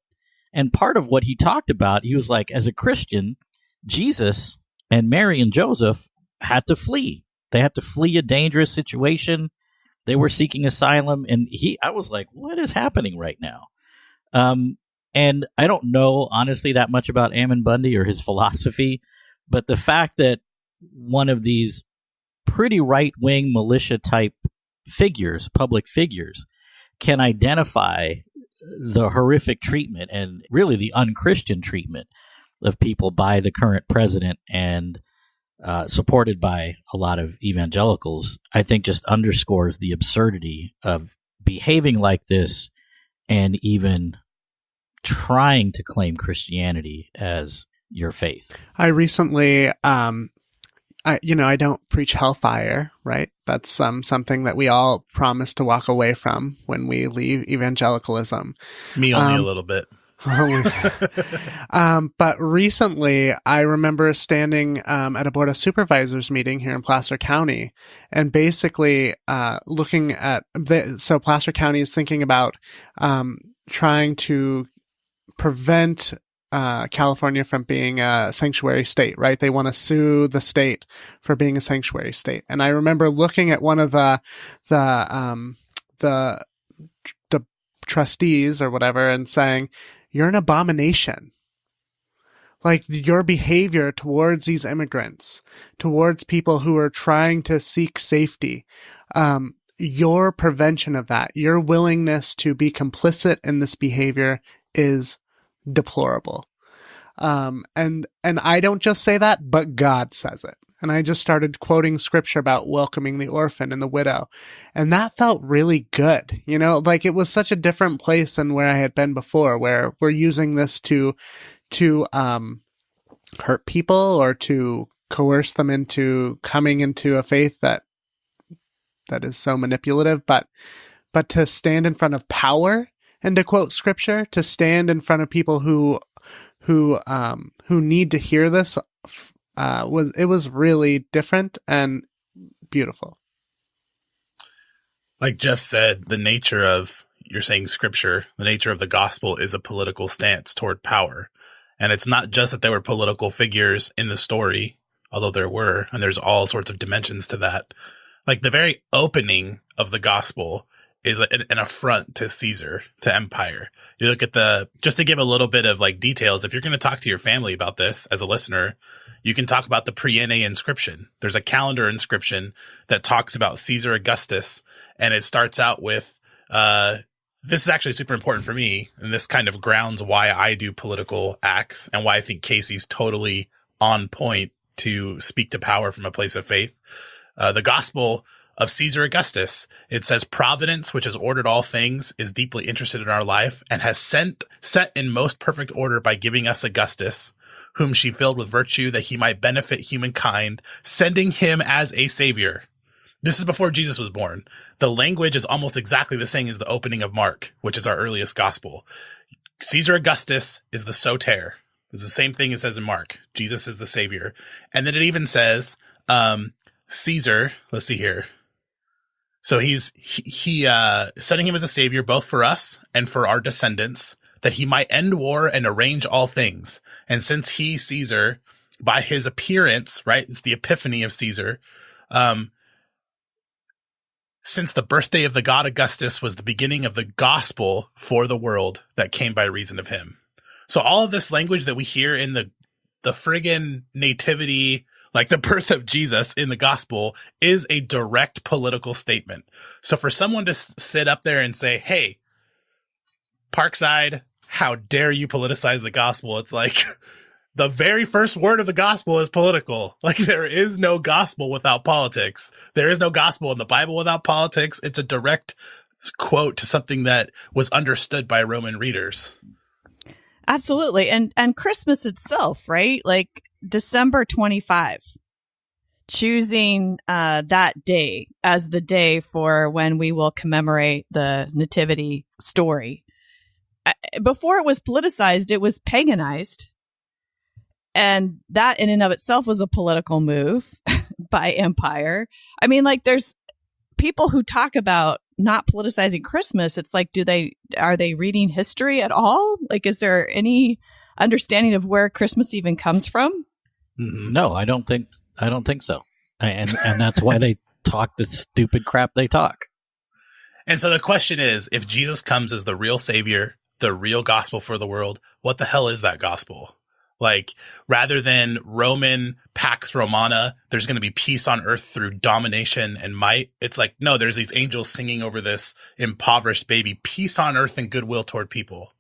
And part of what he talked about, he was like, as a Christian, Jesus and Mary and Joseph had to flee. They had to flee a dangerous situation. They were seeking asylum. And I was like, what is happening right now? And I don't know, honestly, that much about Ammon Bundy or his philosophy, but the fact that one of these pretty right-wing militia type figures, public figures, can identify the horrific treatment and really the unchristian treatment of people by the current president and supported by a lot of evangelicals, I think just underscores the absurdity of behaving like this and even trying to claim Christianity as your faith. I recently, I don't preach hellfire, right? That's something that we all promise to walk away from when we leave evangelicalism. Me only a little bit. But recently, I remember standing at a Board of Supervisors meeting here in Placer County, and basically looking at so Placer County is thinking about trying to prevent California from being a sanctuary state, right? They want to sue the state for being a sanctuary state. And I remember looking at one of the trustees or whatever and saying, "You're an abomination. Like, your behavior towards these immigrants, towards people who are trying to seek safety, your prevention of that, your willingness to be complicit in this behavior is deplorable." And I don't just say that, but God says it. And I just started quoting scripture about welcoming the orphan and the widow. And that felt really good. You know, like it was such a different place than where I had been before, where we're using this to hurt people or to coerce them into coming into a faith that is so manipulative. But to stand in front of power and to quote scripture, to stand in front of people who need to hear this, was really different and beautiful. Like Jeff said, the nature of, you're saying scripture, the nature of the gospel is a political stance toward power. And it's not just that there were political figures in the story, although there were, and there's all sorts of dimensions to that. Like the very opening of the gospel is an affront to Caesar, to empire. You look at just to give a little bit of like details, if you're going to talk to your family about this as a listener, you can talk about the Priene inscription. There's a calendar inscription that talks about Caesar Augustus, and it starts out with, this is actually super important for me, and this kind of grounds why I do political acts and why I think Casey's totally on point to speak to power from a place of faith. The gospel of Caesar Augustus, it says, Providence, which has ordered all things, is deeply interested in our life and has set in most perfect order by giving us Augustus, whom she filled with virtue that he might benefit humankind, sending him as a savior. This is before Jesus was born. The language is almost exactly the same as the opening of Mark, which is our earliest gospel. Caesar Augustus is the soter. It's the same thing it says in Mark. Jesus is the savior. And then it even says, Caesar, let's see here. So he's setting him as a savior, both for us and for our descendants, that he might end war and arrange all things. And since he, Caesar, by his appearance, right, it's the epiphany of Caesar, since the birthday of the god Augustus was the beginning of the gospel for the world that came by reason of him. So all of this language that we hear in the friggin' nativity, like the birth of Jesus in the gospel, is a direct political statement. So for someone to sit up there and say, hey, Parkside, how dare you politicize the gospel? It's like the very first word of the gospel is political. Like there is no gospel without politics. There is no gospel in the Bible without politics. It's a direct quote to something that was understood by Roman readers. Absolutely. And Christmas itself, right? Like December 25, choosing that day as the day for when we will commemorate the nativity story. Before it was politicized, it was paganized. And that in and of itself was a political move by empire. I mean, like there's people who talk about not politicizing Christmas. It's like, are they reading history at all? Like, is there any understanding of where Christmas even comes from? No, I don't think so. And that's why they talk the stupid crap they talk. And so the question is, if Jesus comes as the real savior, the real gospel for the world, what the hell is that gospel? Like, rather than Roman Pax Romana, there's going to be peace on earth through domination and might. It's like, no, there's these angels singing over this impoverished baby, peace on earth and goodwill toward people.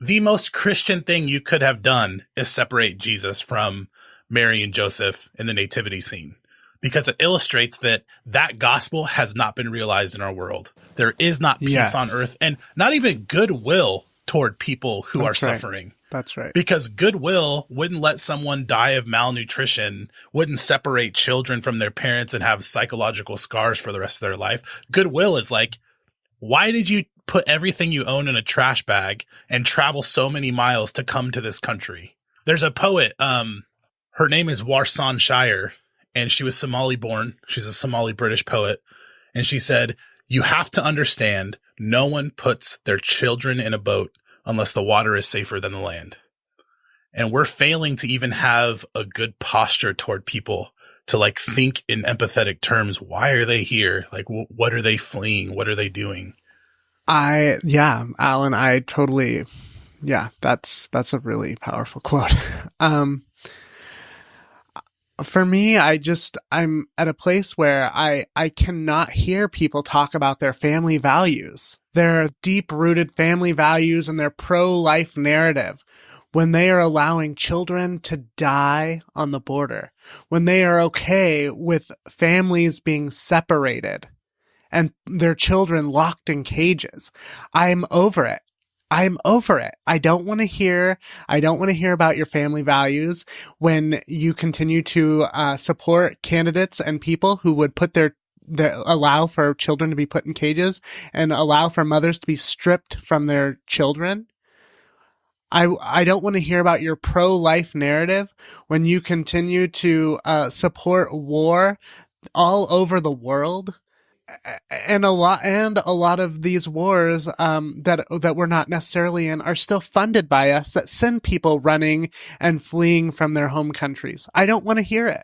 The most Christian thing you could have done is separate Jesus from Mary and Joseph in the nativity scene, because it illustrates that gospel has not been realized in our world. There is not peace on earth and not even goodwill toward people who are suffering. That's right. Because goodwill wouldn't let someone die of malnutrition, wouldn't separate children from their parents and have psychological scars for the rest of their life. Goodwill is like, why did you put everything you own in a trash bag and travel so many miles to come to this country? There's a poet, her name is Warsan Shire, and she was Somali born. She's a Somali British poet. And she said, you have to understand, no one puts their children in a boat unless the water is safer than the land. And we're failing to even have a good posture toward people to like think in empathetic terms. Why are they here? Like, what are they fleeing? What are they doing? Alan, I totally, that's a really powerful quote. For me, I'm at a place where I cannot hear people talk about their family values, their deep-rooted family values and their pro-life narrative when they are allowing children to die on the border, when they are okay with families being separated and their children locked in cages. I'm over it. I'm over it. I don't want to hear about your family values when you continue to support candidates and people who would put allow for children to be put in cages and allow for mothers to be stripped from their children. I don't want to hear about your pro-life narrative when you continue to support war all over the world. And a lot of these wars that we're not necessarily in are still funded by us, that send people running and fleeing from their home countries. I don't want to hear it.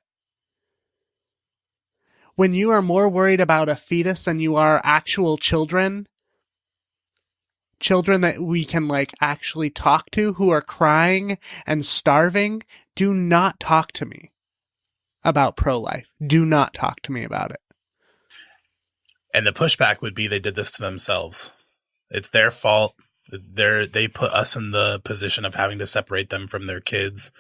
When you are more worried about a fetus than you are actual children that we can actually talk to who are crying and starving, do not talk to me about pro-life. Do not talk to me about it. And the pushback would be they did this to themselves. It's their fault. They put us in the position of having to separate them from their kids.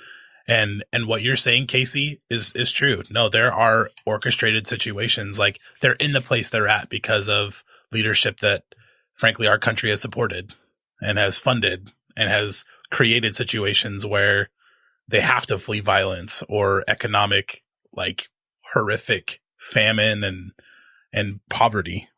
And what you're saying, Casey, is true. No, there are orchestrated situations. Like, they're in the place they're at because of leadership that, frankly, our country has supported and has funded and has created situations where they have to flee violence or economic, horrific famine and poverty.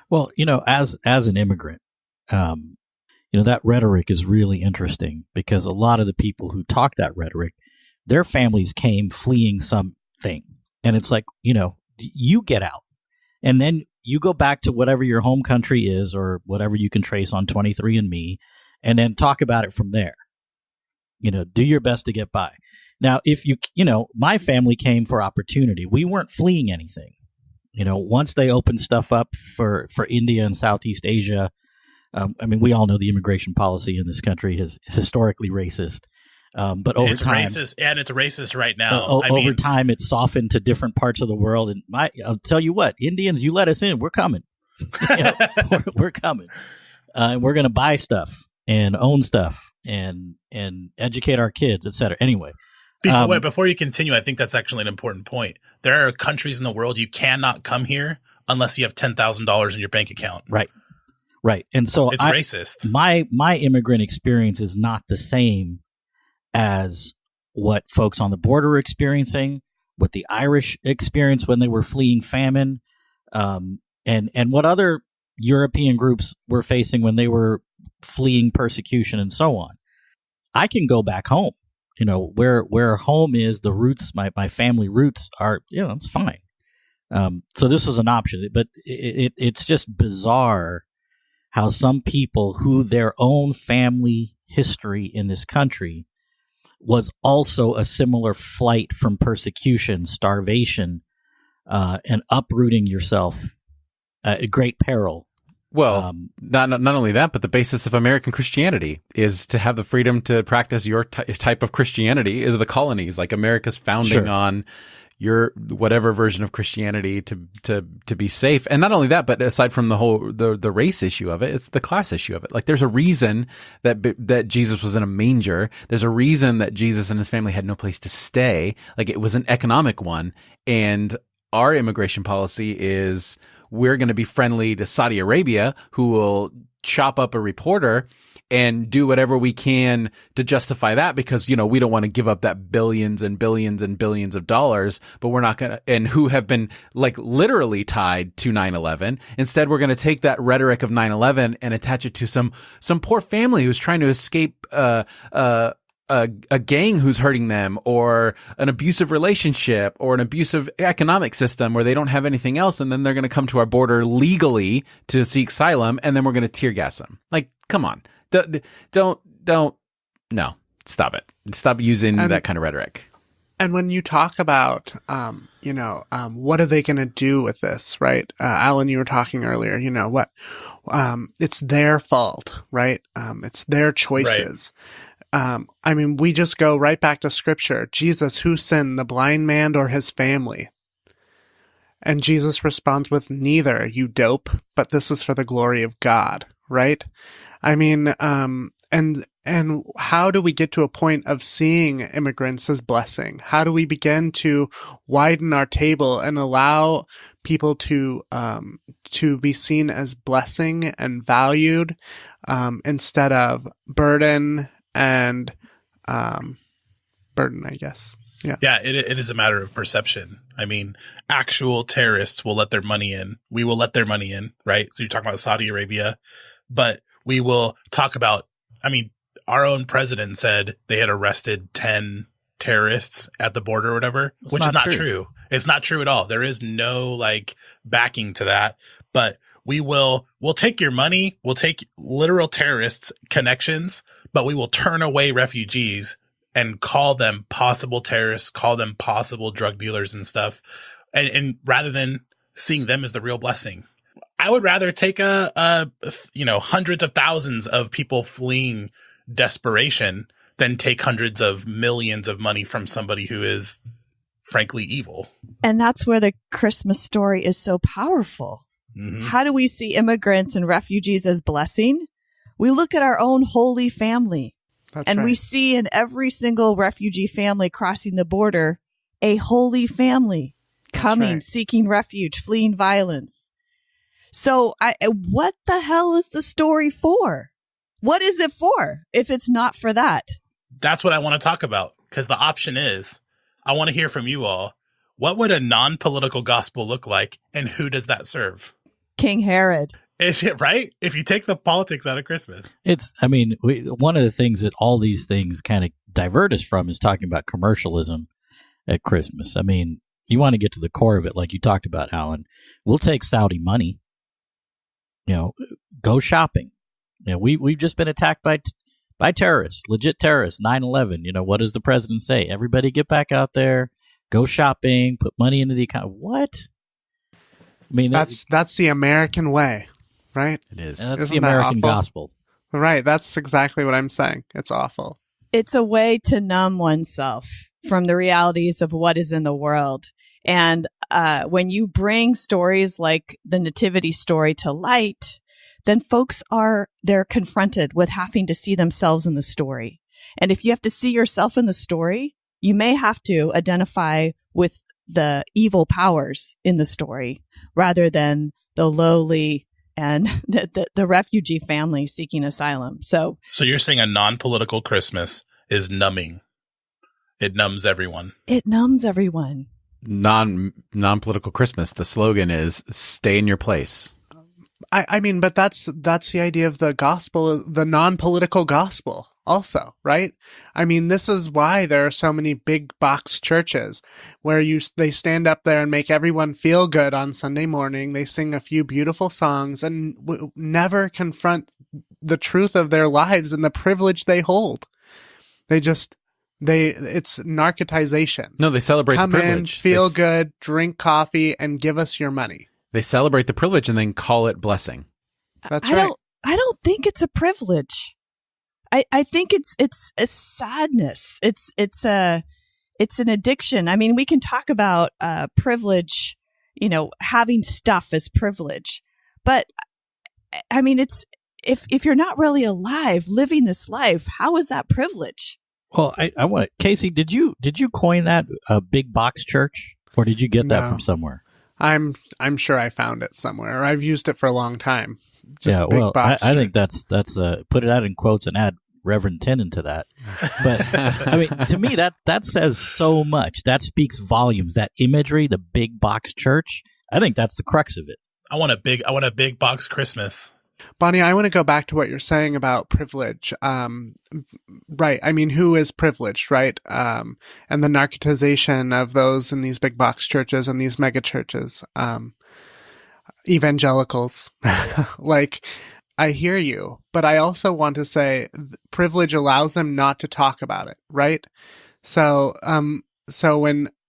Well, as an immigrant, that rhetoric is really interesting because a lot of the people who talk that rhetoric, their families came fleeing something. And it's like, you get out and then you go back to whatever your home country is or whatever you can trace on 23andMe and then talk about it from there. Do your best to get by. Now, if my family came for opportunity. We weren't fleeing anything. Once they opened stuff up for India and Southeast Asia, we all know the immigration policy in this country is historically racist. But over time, it's racist, and it's racist right now. Over time, it's softened to different parts of the world. And I'll tell you what, Indians, you let us in, we're coming. We're coming, and we're going to buy stuff and own stuff and educate our kids, et cetera. Anyway. Before you continue, I think that's actually an important point. There are countries in the world you cannot come here unless you have $10,000 in your bank account. Right. And so it's racist. My immigrant experience is not the same as what folks on the border are experiencing, what the Irish experienced when they were fleeing famine, and what other European groups were facing when they were fleeing persecution and so on. I can go back home. Where home is, the roots, my family roots are, it's fine. So this was an option, but it's just bizarre how some people who their own family history in this country was also a similar flight from persecution, starvation, and uprooting yourself at great peril. Well, not only that, but the basis of American Christianity is to have the freedom to practice your type of Christianity is the colonies, like America's founding on your whatever version of Christianity to be safe. And not only that, but aside from the whole the race issue of it, it's the class issue of it. Like, there's a reason that Jesus was in a manger. There's a reason that Jesus and his family had no place to stay. Like, it was an economic one. And our immigration policy is, we're going to be friendly to Saudi Arabia, who will chop up a reporter and do whatever we can to justify that because, we don't want to give up that billions and billions and billions of dollars, but we're not going to, and who have been literally tied to 9/11. Instead, we're going to take that rhetoric of 9/11 and attach it to some poor family who's trying to escape, a gang who's hurting them, or an abusive relationship, or an abusive economic system where they don't have anything else, and then they're going to come to our border legally to seek asylum, and then we're going to tear gas them. Like, come on, no, stop it. Stop using that kind of rhetoric. And when you talk about, what are they going to do with this, right? Alan, you were talking earlier, it's their fault, right? It's their choices. Right. We just go right back to scripture. Jesus, who sinned, the blind man or his family? And Jesus responds with, neither, you dope, but this is for the glory of God, right? And And how do we get to a point of seeing immigrants as blessing? How do we begin to widen our table and allow people to be seen as blessing and valued, instead of burden and burden, I guess. Yeah. Yeah, it is a matter of perception. I mean, actual terrorists will let their money in. We will let their money in, right? So you're talking about Saudi Arabia, but we will talk about, I mean, our own president said they had arrested 10 terrorists at the border or whatever, which is not true. It's not true at all. There is no like backing to that, but we'll take your money. We'll take literal terrorists connections, but we will turn away refugees and call them possible terrorists, call them possible drug dealers and stuff. And rather than seeing them as the real blessing, I would rather take hundreds of thousands of people fleeing desperation than take hundreds of millions of money from somebody who is frankly evil. And that's where the Christmas story is so powerful. Mm-hmm. How do we see immigrants and refugees as blessing? We look at our own holy family. That's and right. We see in every single refugee family crossing the border, a holy family coming, right. Seeking refuge, fleeing violence. So what the hell is the story for? What is it for if it's not for that? That's what I want to talk about, because the option is, I want to hear from you all. What would a non-political gospel look like, and who does that serve? King Herod. Is it right? If you take the politics out of Christmas. One of the things that all these things kind of divert us from is talking about commercialism at Christmas. I mean, you want to get to the core of it, like you talked about, Alan. We'll take Saudi money, go shopping. We've just been attacked by terrorists, legit terrorists, 9/11. What does the president say? Everybody get back out there, go shopping, put money into the account. What? I mean, that's the American way, right? It is. And that's the American gospel. Right. That's exactly what I'm saying. It's awful. It's a way to numb oneself from the realities of what is in the world. And when you bring stories like the Nativity story to light, then folks they're confronted with having to see themselves in the story. And if you have to see yourself in the story, you may have to identify with the evil powers in the story rather than the lowly and the refugee family seeking asylum. So you're saying a non-political Christmas is numbing. It numbs everyone. It numbs everyone. Non-political Christmas. The slogan is "Stay in your place." I mean, but that's the idea of the gospel, the non-political gospel also, right? I mean, this is why there are so many big box churches where they stand up there and make everyone feel good on Sunday morning. They sing a few beautiful songs and never confront the truth of their lives and the privilege they hold. It's narcotization. No, they celebrate the privilege. Come in, feel good, drink coffee, and give us your money. They celebrate the privilege and then call it blessing. That's right. I don't think it's a privilege. I think it's a sadness. It's an addiction. I mean, we can talk about privilege, having stuff as privilege, but I mean, it's if you're not really alive, living this life, how is that privilege? Well, I want Casey. Did you coin that big box church, or did you get that from somewhere? I'm sure I found it somewhere. I've used it for a long time. Just big box I think that's put it out in quotes and add Reverend Tinnin to that. But I mean, to me, that says so much. That speaks volumes. That imagery, the big box church. I think that's the crux of it. I want a big box Christmas. Bonnie, I want to go back to what you're saying about privilege. Right. I mean, who is privileged, right? And the narcotization of those in these big box churches and these mega churches. Evangelicals. Like, I hear you, but I also want to say privilege allows them not to talk about it, right? So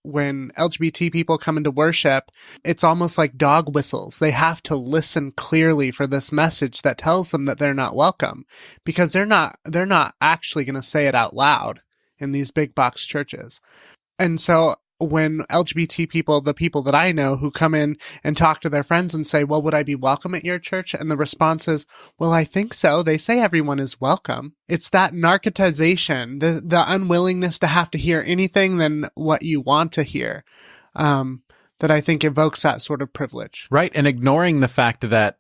when LGBT people come into worship, it's almost like dog whistles. They have to listen clearly for this message that tells them that they're not welcome, because they're not actually going to say it out loud in these big box churches. And so when LGBT people, the people that I know who come in and talk to their friends and say, well, would I be welcome at your church? And the response is, well, I think so. They say everyone is welcome. It's that narcotization, the unwillingness to have to hear anything than what you want to hear, that I think evokes that sort of privilege. Right. And ignoring the fact that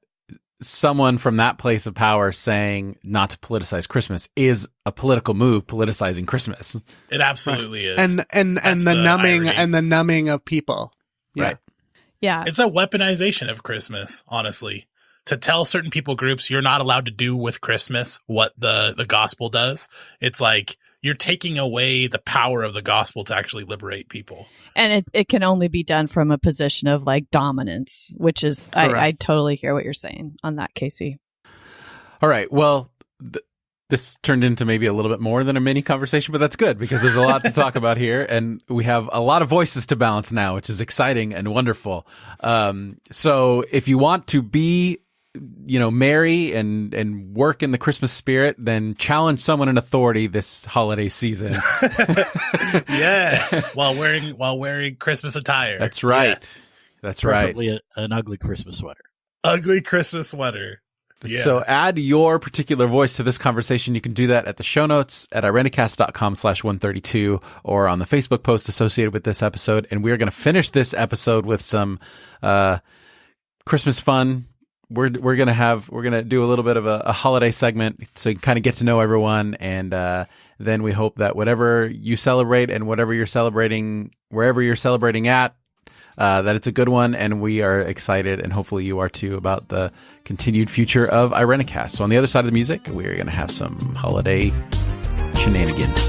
someone from that place of power saying not to politicize Christmas is a political move, politicizing Christmas. It absolutely is. And the numbing of people. Yeah. Right. Yeah. It's a weaponization of Christmas, honestly. To tell certain people groups you're not allowed to do with Christmas what the gospel does. It's like you're taking away the power of the gospel to actually liberate people. And it can only be done from a position of like dominance, which is, I totally hear what you're saying on that, Casey. All right. Well, this turned into maybe a little bit more than a mini conversation, but that's good because there's a lot to talk about here. And we have a lot of voices to balance now, which is exciting and wonderful. So if you want to be merry and work in the Christmas spirit, then challenge someone in authority this holiday season. Yes, while wearing Christmas attire. That's right. Yes. That's right. Preferably an ugly Christmas sweater. Ugly Christmas sweater. Yeah. So add your particular voice to this conversation. You can do that at the show notes at irenicast.com/132 or on the Facebook post associated with this episode. And we're going to finish this episode with some Christmas fun. We're going to do a little bit of a holiday segment so you can kind of get to know everyone. And then we hope that whatever you celebrate and whatever you're celebrating, wherever you're celebrating at, that it's a good one. And we are excited, and hopefully you are too, about the continued future of Irenicast. So on the other side of the music, we're going to have some holiday shenanigans.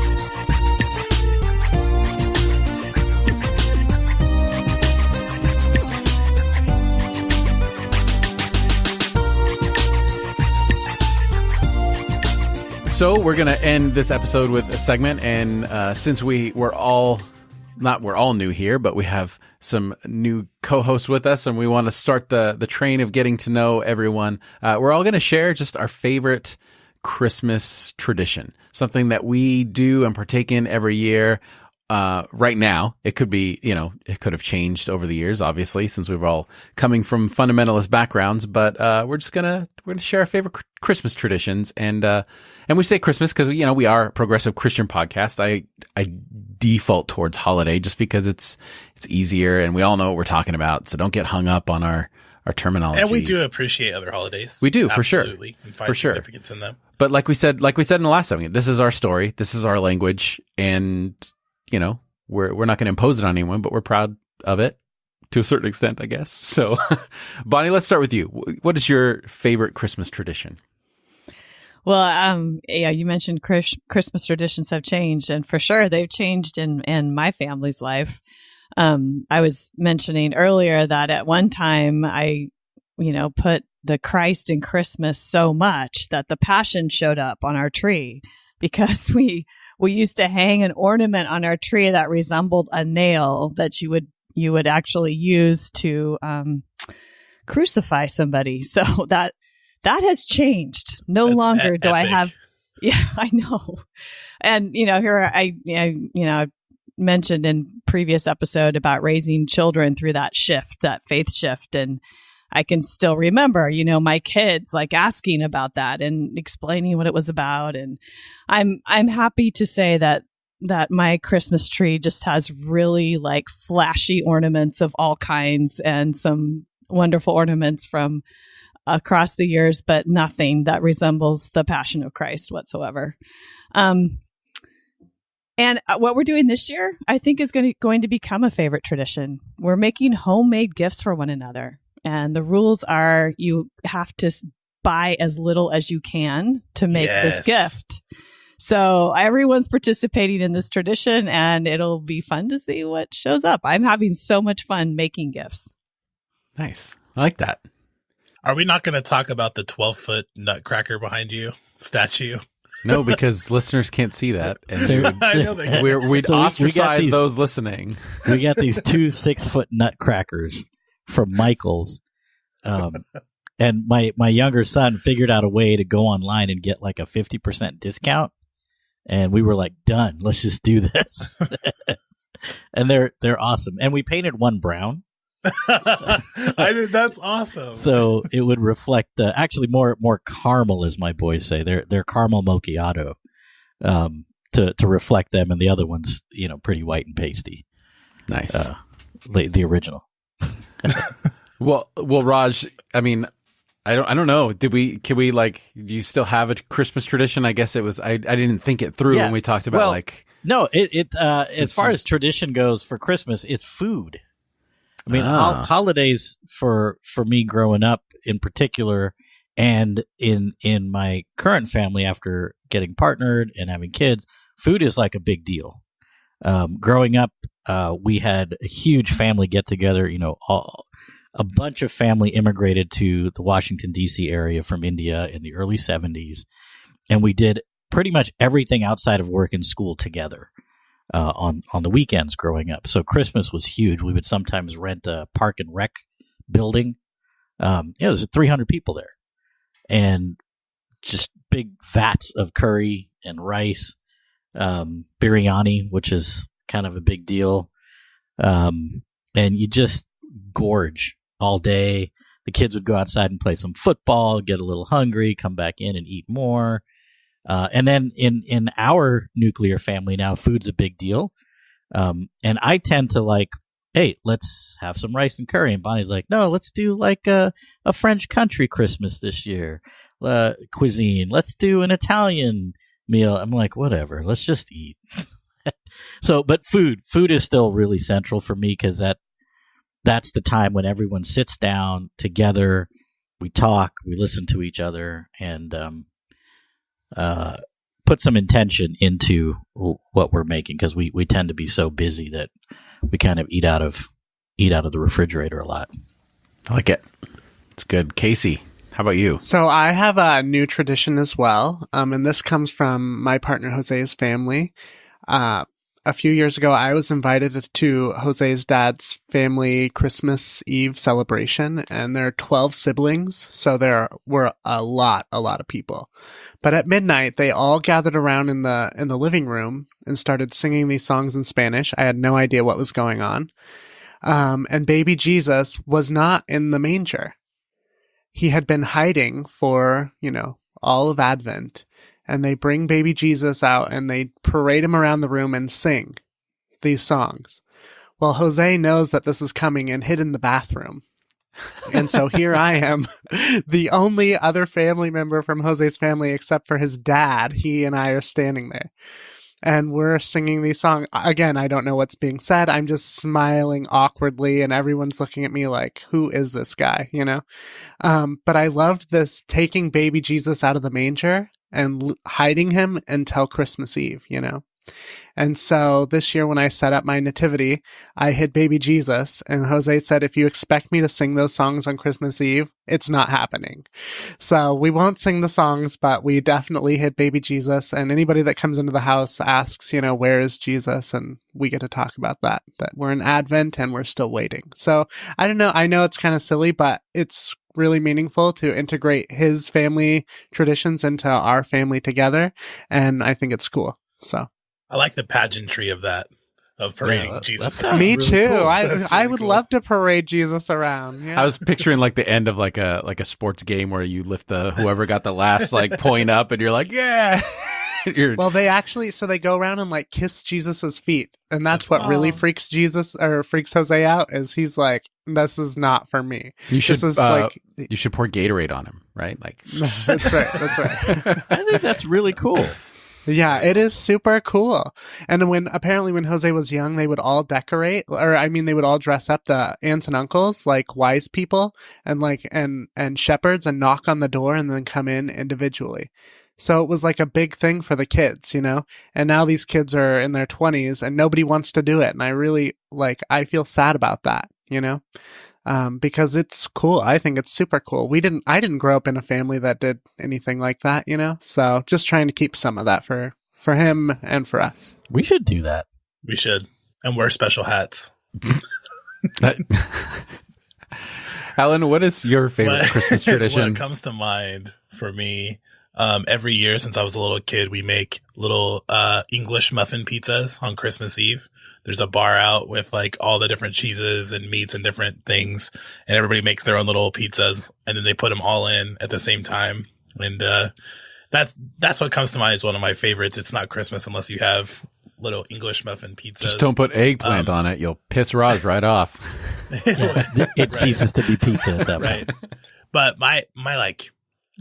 So we're going to end this episode with a segment, and since we're all new here, but we have some new co-hosts with us, and we want to start the train of getting to know everyone. We're all going to share just our favorite Christmas tradition, something that we do and partake in every year. Right now, it could be, it could have changed over the years, obviously, since we're all coming from fundamentalist backgrounds. But we're gonna share our favorite Christmas traditions, and we say Christmas because we are a progressive Christian podcast. I default towards holiday just because it's easier, and we all know what we're talking about. So don't get hung up on our terminology. And we do appreciate other holidays. We do, for sure. Absolutely. And find significance in them. But like we said in the last segment, this is our story, this is our language, and we're not going to impose it on anyone, but we're proud of it to a certain extent, I guess. So, Bonnie, let's start with you. What is your favorite Christmas tradition? Well, you mentioned Christmas traditions have changed, and for sure they've changed in my family's life. I was mentioning earlier that at one time I, put the Christ in Christmas so much that the Passion showed up on our tree because we used to hang an ornament on our tree that resembled a nail that you would actually use to crucify somebody. So that has changed. No That's longer do epic. I have. Yeah, I know. And here I mentioned in previous episode about raising children through that faith shift, and I can still remember, my kids like asking about that and explaining what it was about. And I'm happy to say that my Christmas tree just has really like flashy ornaments of all kinds and some wonderful ornaments from across the years, but nothing that resembles the Passion of Christ whatsoever. And what we're doing this year, I think, is going to become a favorite tradition. We're making homemade gifts for one another. And the rules are you have to buy as little as you can to make this gift. So everyone's participating in this tradition, and it'll be fun to see what shows up. I'm having so much fun making gifts. Nice. I like that. Are we not going to talk about the 12-foot nutcracker behind you statue? No, because listeners can't see that. And I know they can. we'd So ostracize those listening. We got these 2 6-foot nutcrackers from Michael's. And my younger son figured out a way to go online and get like a 50% discount. And we were like, done. Let's just do this. And they're awesome. And we painted one brown. That's awesome. So it would reflect actually more caramel, as my boys say. They're caramel macchiato, to reflect them, and the other one's pretty white and pasty. Nice. The original. Well, Raj, I mean, I don't know. Do you still have a Christmas tradition? I guess it was, I didn't think it through when we talked about no, as far as tradition goes for Christmas, it's food. I mean, holidays for me growing up in particular, and in my current family after getting partnered and having kids, food is like a big deal. Growing up, we had a huge family get together. A bunch of family immigrated to the Washington, D.C. area from India in the early 70s, and we did pretty much everything outside of work and school together. On the weekends growing up. So Christmas was huge. We would sometimes rent a park and rec building. There's 300 people there. And just big vats of curry and rice, biryani, which is kind of a big deal. And you just gorge all day. The kids would go outside and play some football, get a little hungry, come back in and eat more. And then in our nuclear family now, food's a big deal. And I tend to hey, let's have some rice and curry. And Bonnie's like, no, let's do a French country Christmas this year, cuisine. Let's do an Italian meal. I'm like, whatever, let's just eat. But food is still really central for me, because that's the time when everyone sits down together. We talk, we listen to each other, and, put some intention into what we're making, because we tend to be so busy that we kind of eat out of the refrigerator a lot. I like it. It's good. Casey, how about you? So I have a new tradition as well, and this comes from my partner Jose's family. A few years ago, I was invited to Jose's dad's family Christmas Eve celebration, and there are 12 siblings, so there were a lot of people. But at midnight, they all gathered around in the living room and started singing these songs in Spanish. I had no idea what was going on. And baby Jesus was not in the manger. He had been hiding for, all of Advent. And they bring baby Jesus out and they parade him around the room and sing these songs. Well, Jose knows that this is coming and hid in the bathroom. And so here I am, the only other family member from Jose's family except for his dad. He and I are standing there. And we're singing these songs. Again, I don't know what's being said. I'm just smiling awkwardly, and everyone's looking at me like, who is this guy, But I loved this, taking baby Jesus out of the manger and hiding him until Christmas Eve, And so this year when I set up my nativity, I hid baby Jesus, and Jose said, if you expect me to sing those songs on Christmas Eve, it's not happening. So we won't sing the songs, but we definitely hid baby Jesus, and anybody that comes into the house asks, where is Jesus? And we get to talk about that we're in Advent and we're still waiting. So I don't know. I know it's kind of silly, but it's really meaningful to integrate his family traditions into our family together. And I think it's cool. So I like the pageantry of that, of parading Jesus. Me really too. Cool. I would love to parade Jesus around. Yeah. I was picturing the end of like a sports game where you lift whoever got the last point up, and you're like, yeah. Well, they go around and kiss Jesus's feet, and that's what really freaks Jose out. Is he's like, this is not for me. You should you should pour Gatorade on him, right? That's right. I think that's really cool. Yeah, it is super cool. And when Jose was young, they would all decorate, they would all dress up the aunts and uncles like wise people and shepherds, and knock on the door and then come in individually. So it was like a big thing for the kids, and now these kids are in their 20s and nobody wants to do it. And I really I feel sad about that, because it's cool. I think it's super cool. I didn't grow up in a family that did anything like that, so just trying to keep some of that for him and for us. We should do that. We should. And wear special hats. Alan, what is your favorite Christmas tradition? What comes to mind for me, every year since I was a little kid, we make little English muffin pizzas on Christmas Eve. there's a bar out with like all the different cheeses and meats and different things, and everybody makes their own little pizzas, and then they put them all in at the same time. And that's what comes to mind as one of my favorites. It's not Christmas unless you have little English muffin pizzas. Just don't put eggplant on it. You'll piss Raj right off. It ceases to be pizza at that point. But my like,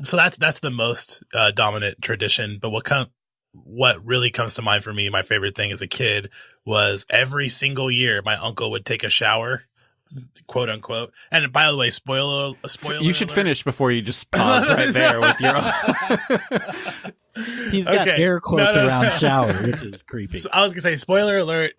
so that's the most dominant tradition. But what really comes to mind for me, my favorite thing as a kid, was every single year my uncle would take a shower, quote unquote. And by the way, spoiler you should alert. Finish before you just pause right there with your own. He's got air quotes around shower, which is creepy. So I was gonna say, spoiler alert,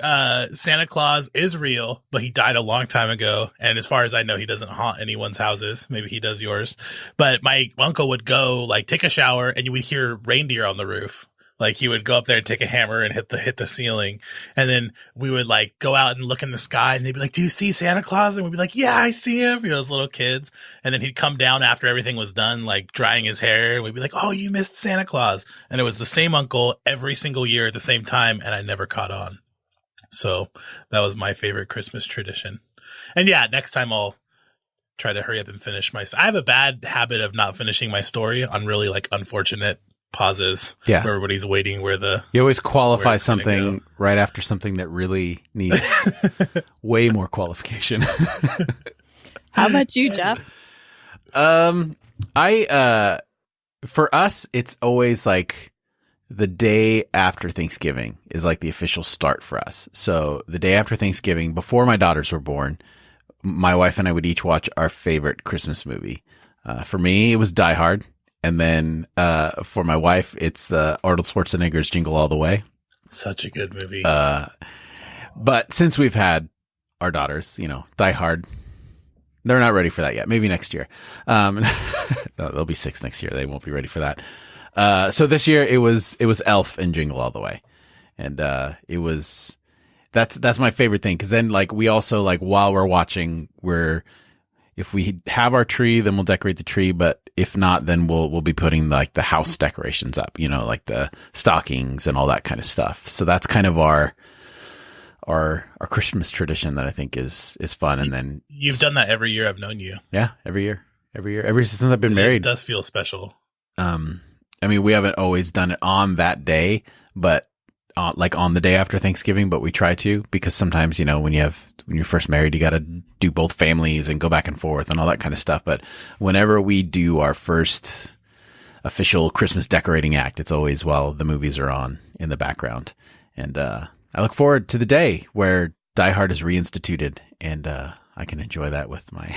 Santa Claus is real, but he died a long time ago, and as far as I know, he doesn't haunt anyone's houses. Maybe he does yours. But my uncle would go like take a shower, and you would hear reindeer on the roof. Like he would go up there and take a hammer and hit the ceiling. And then we would like go out and look in the sky, and they'd be like, "Do you see Santa Claus?" And we'd be like, "Yeah, I see him." As little kids. And then he'd come down after everything was done, like drying his hair. And we'd be like, "Oh, you missed Santa Claus." And it was the same uncle every single year at the same time. And I never caught on. So that was my favorite Christmas tradition. And yeah, next time I'll try to hurry up and finish I have a bad habit of not finishing my story on really like unfortunate pauses. Yeah. Where everybody's waiting you always qualify something right after something that really needs way more qualification. How about you, Jeff? For us, it's always like the day after Thanksgiving is like the official start for us. So the day after Thanksgiving, before my daughters were born, my wife and I would each watch our favorite Christmas movie. For me, it was Die Hard. And then for my wife, it's the Arnold Schwarzenegger's Jingle All the Way. Such a good movie. But since we've had our daughters, Die Hard, they're not ready for that yet. Maybe next year. No, they'll be 6 next year. They won't be ready for that. So this year it was Elf and Jingle All the Way. And that's my favorite thing. Cause then like we also like while we're watching, if we have our tree, then we'll decorate the tree. But if not, then we'll be putting like the house decorations up, like the stockings and all that kind of stuff. So that's kind of our Christmas tradition that I think is fun. And then you've done that every year I've known you. Yeah, every year, ever since I've been married. It does feel special. I mean, we haven't always done it on that day, but like on the day after Thanksgiving, but we try to, because sometimes, when you're first married, you got to do both families and go back and forth and all that kind of stuff. But whenever we do our first official Christmas decorating act, it's always while the movies are on in the background. And I look forward to the day where Die Hard is reinstituted, and I can enjoy that with my.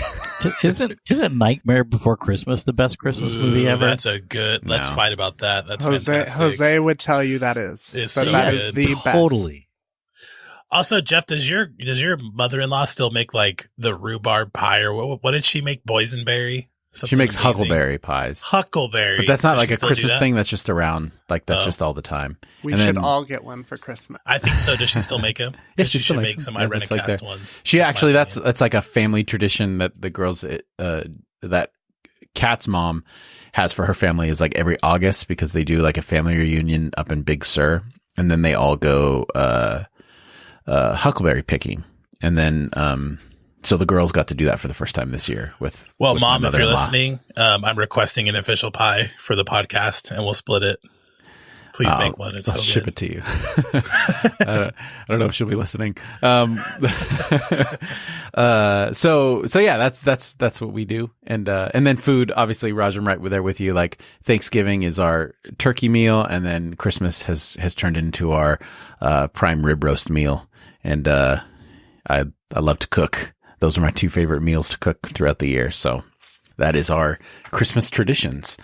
Isn't Nightmare Before Christmas the best Christmas movie ever? That's a good. Let's fight about that. That's fantastic. Jose would tell you that is. It's so so that good. is the best. Totally. Also, Jeff, does your mother-in-law still make like the rhubarb pie, or what did she make? Boysenberry? She makes amazing. huckleberry pies. Huckleberry. But that's not like a still Christmas thing. That's just around. Like that's just all the time. We should all get one for Christmas. I think so. Does she still make them? Yeah, she should make some Irenicast ones. She actually, that's like a family tradition that the girls, that Kat's mom has for her family is like every August, because they do like a family reunion up in Big Sur, and then they all go huckleberry picking, and then so the girls got to do that for the first time this year with Mom, if you're mother-in-law. listening, I'm requesting an official pie for the podcast, and we'll split it. Please make one. It's I'll so ship good. it to you. I don't know if she'll be listening. So yeah, that's what we do. And then food, obviously, Raj, I'm right there with you. Like Thanksgiving is our turkey meal, and then Christmas has turned into our prime rib roast meal. And I love to cook. Those are my 2 favorite meals to cook throughout the year. So that is our Christmas traditions.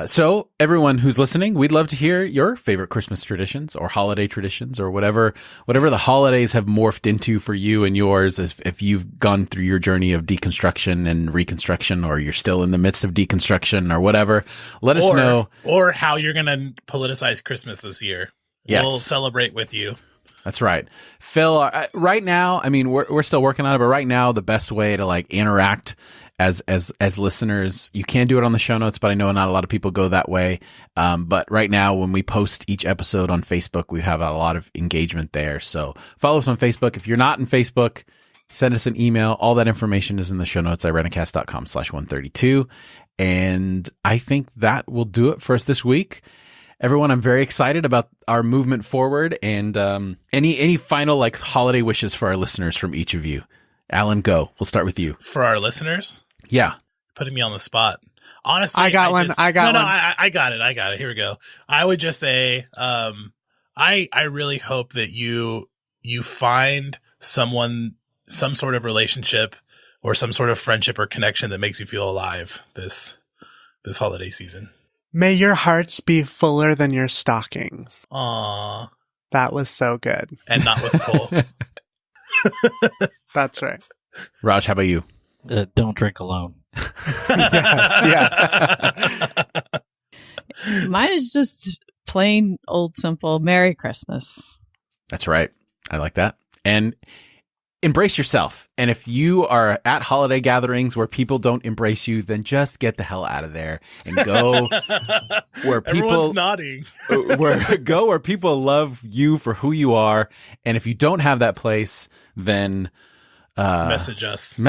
So everyone who's listening, we'd love to hear your favorite Christmas traditions or holiday traditions, or whatever the holidays have morphed into for you and yours, if you've gone through your journey of deconstruction and reconstruction, or you're still in the midst of deconstruction or whatever. Let us know. Or how you're going to politicize Christmas this year. Yes. We'll celebrate with you. That's right. Phil, right now, I mean, we're still working on it, but right now, the best way to like interact as listeners, you can do it on the show notes, but I know not a lot of people go that way. But right now, when we post each episode on Facebook, we have a lot of engagement there. So follow us on Facebook. If you're not in Facebook, send us an email. All that information is in the show notes, irenicast.com/132. And I think that will do it for us this week. Everyone, I'm very excited about our movement forward. And any final like holiday wishes for our listeners from each of you? Alan, go. We'll start with you. For our listeners? Yeah. Putting me on the spot. Honestly, I got one. I got it. Here we go. I would just say, I really hope that you find someone, some sort of relationship or some sort of friendship or connection that makes you feel alive this holiday season. May your hearts be fuller than your stockings. Aww. That was so good. And not with Cole. That's right. Raj, how about you? Don't drink alone. Yes. Mine is just plain old simple Merry Christmas. That's right. I like that. And embrace yourself. And if you are at holiday gatherings where people don't embrace you, then just get the hell out of there and go where people Everyone's nodding. where people love you for who you are. And if you don't have that place, then message us,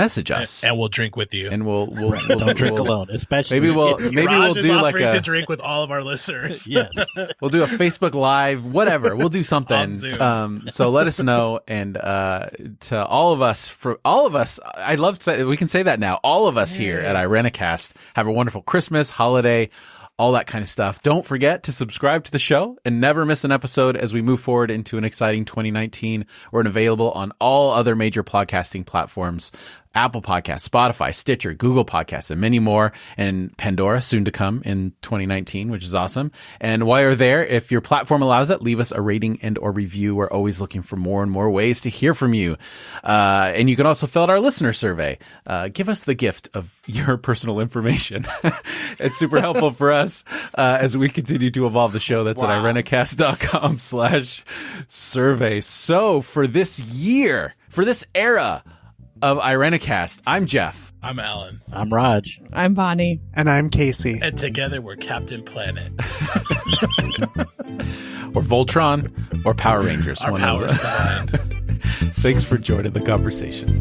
and we'll drink with you. And we'll don't drink alone, especially maybe we'll Raj do is like offering to drink with all of our listeners. Yes, we'll do a Facebook Live, whatever. We'll do something. On Zoom. So let us know, and to all of us, I love to say we can say that now. All of us here at Irenicast have a wonderful Christmas, holiday, all that kind of stuff. Don't forget to subscribe to the show and never miss an episode as we move forward into an exciting 2019. We're available on all other major podcasting platforms, Apple Podcasts, Spotify, Stitcher, Google Podcasts, and many more, and Pandora soon to come in 2019, which is awesome. And while you're there, if your platform allows it, leave us a rating and or review. We're always looking for more and more ways to hear from you. And you can also fill out our listener survey. Give us the gift of your personal information. It's super helpful for us as we continue to evolve the show. That's at irenicast.com/survey. So for this year, for this era of Irenicast, I'm Jeff. I'm Alan. I'm Raj. I'm Bonnie. And I'm Casey. And together we're Captain Planet. Or Voltron, or Power Rangers. Our powers combined. Thanks for joining the conversation.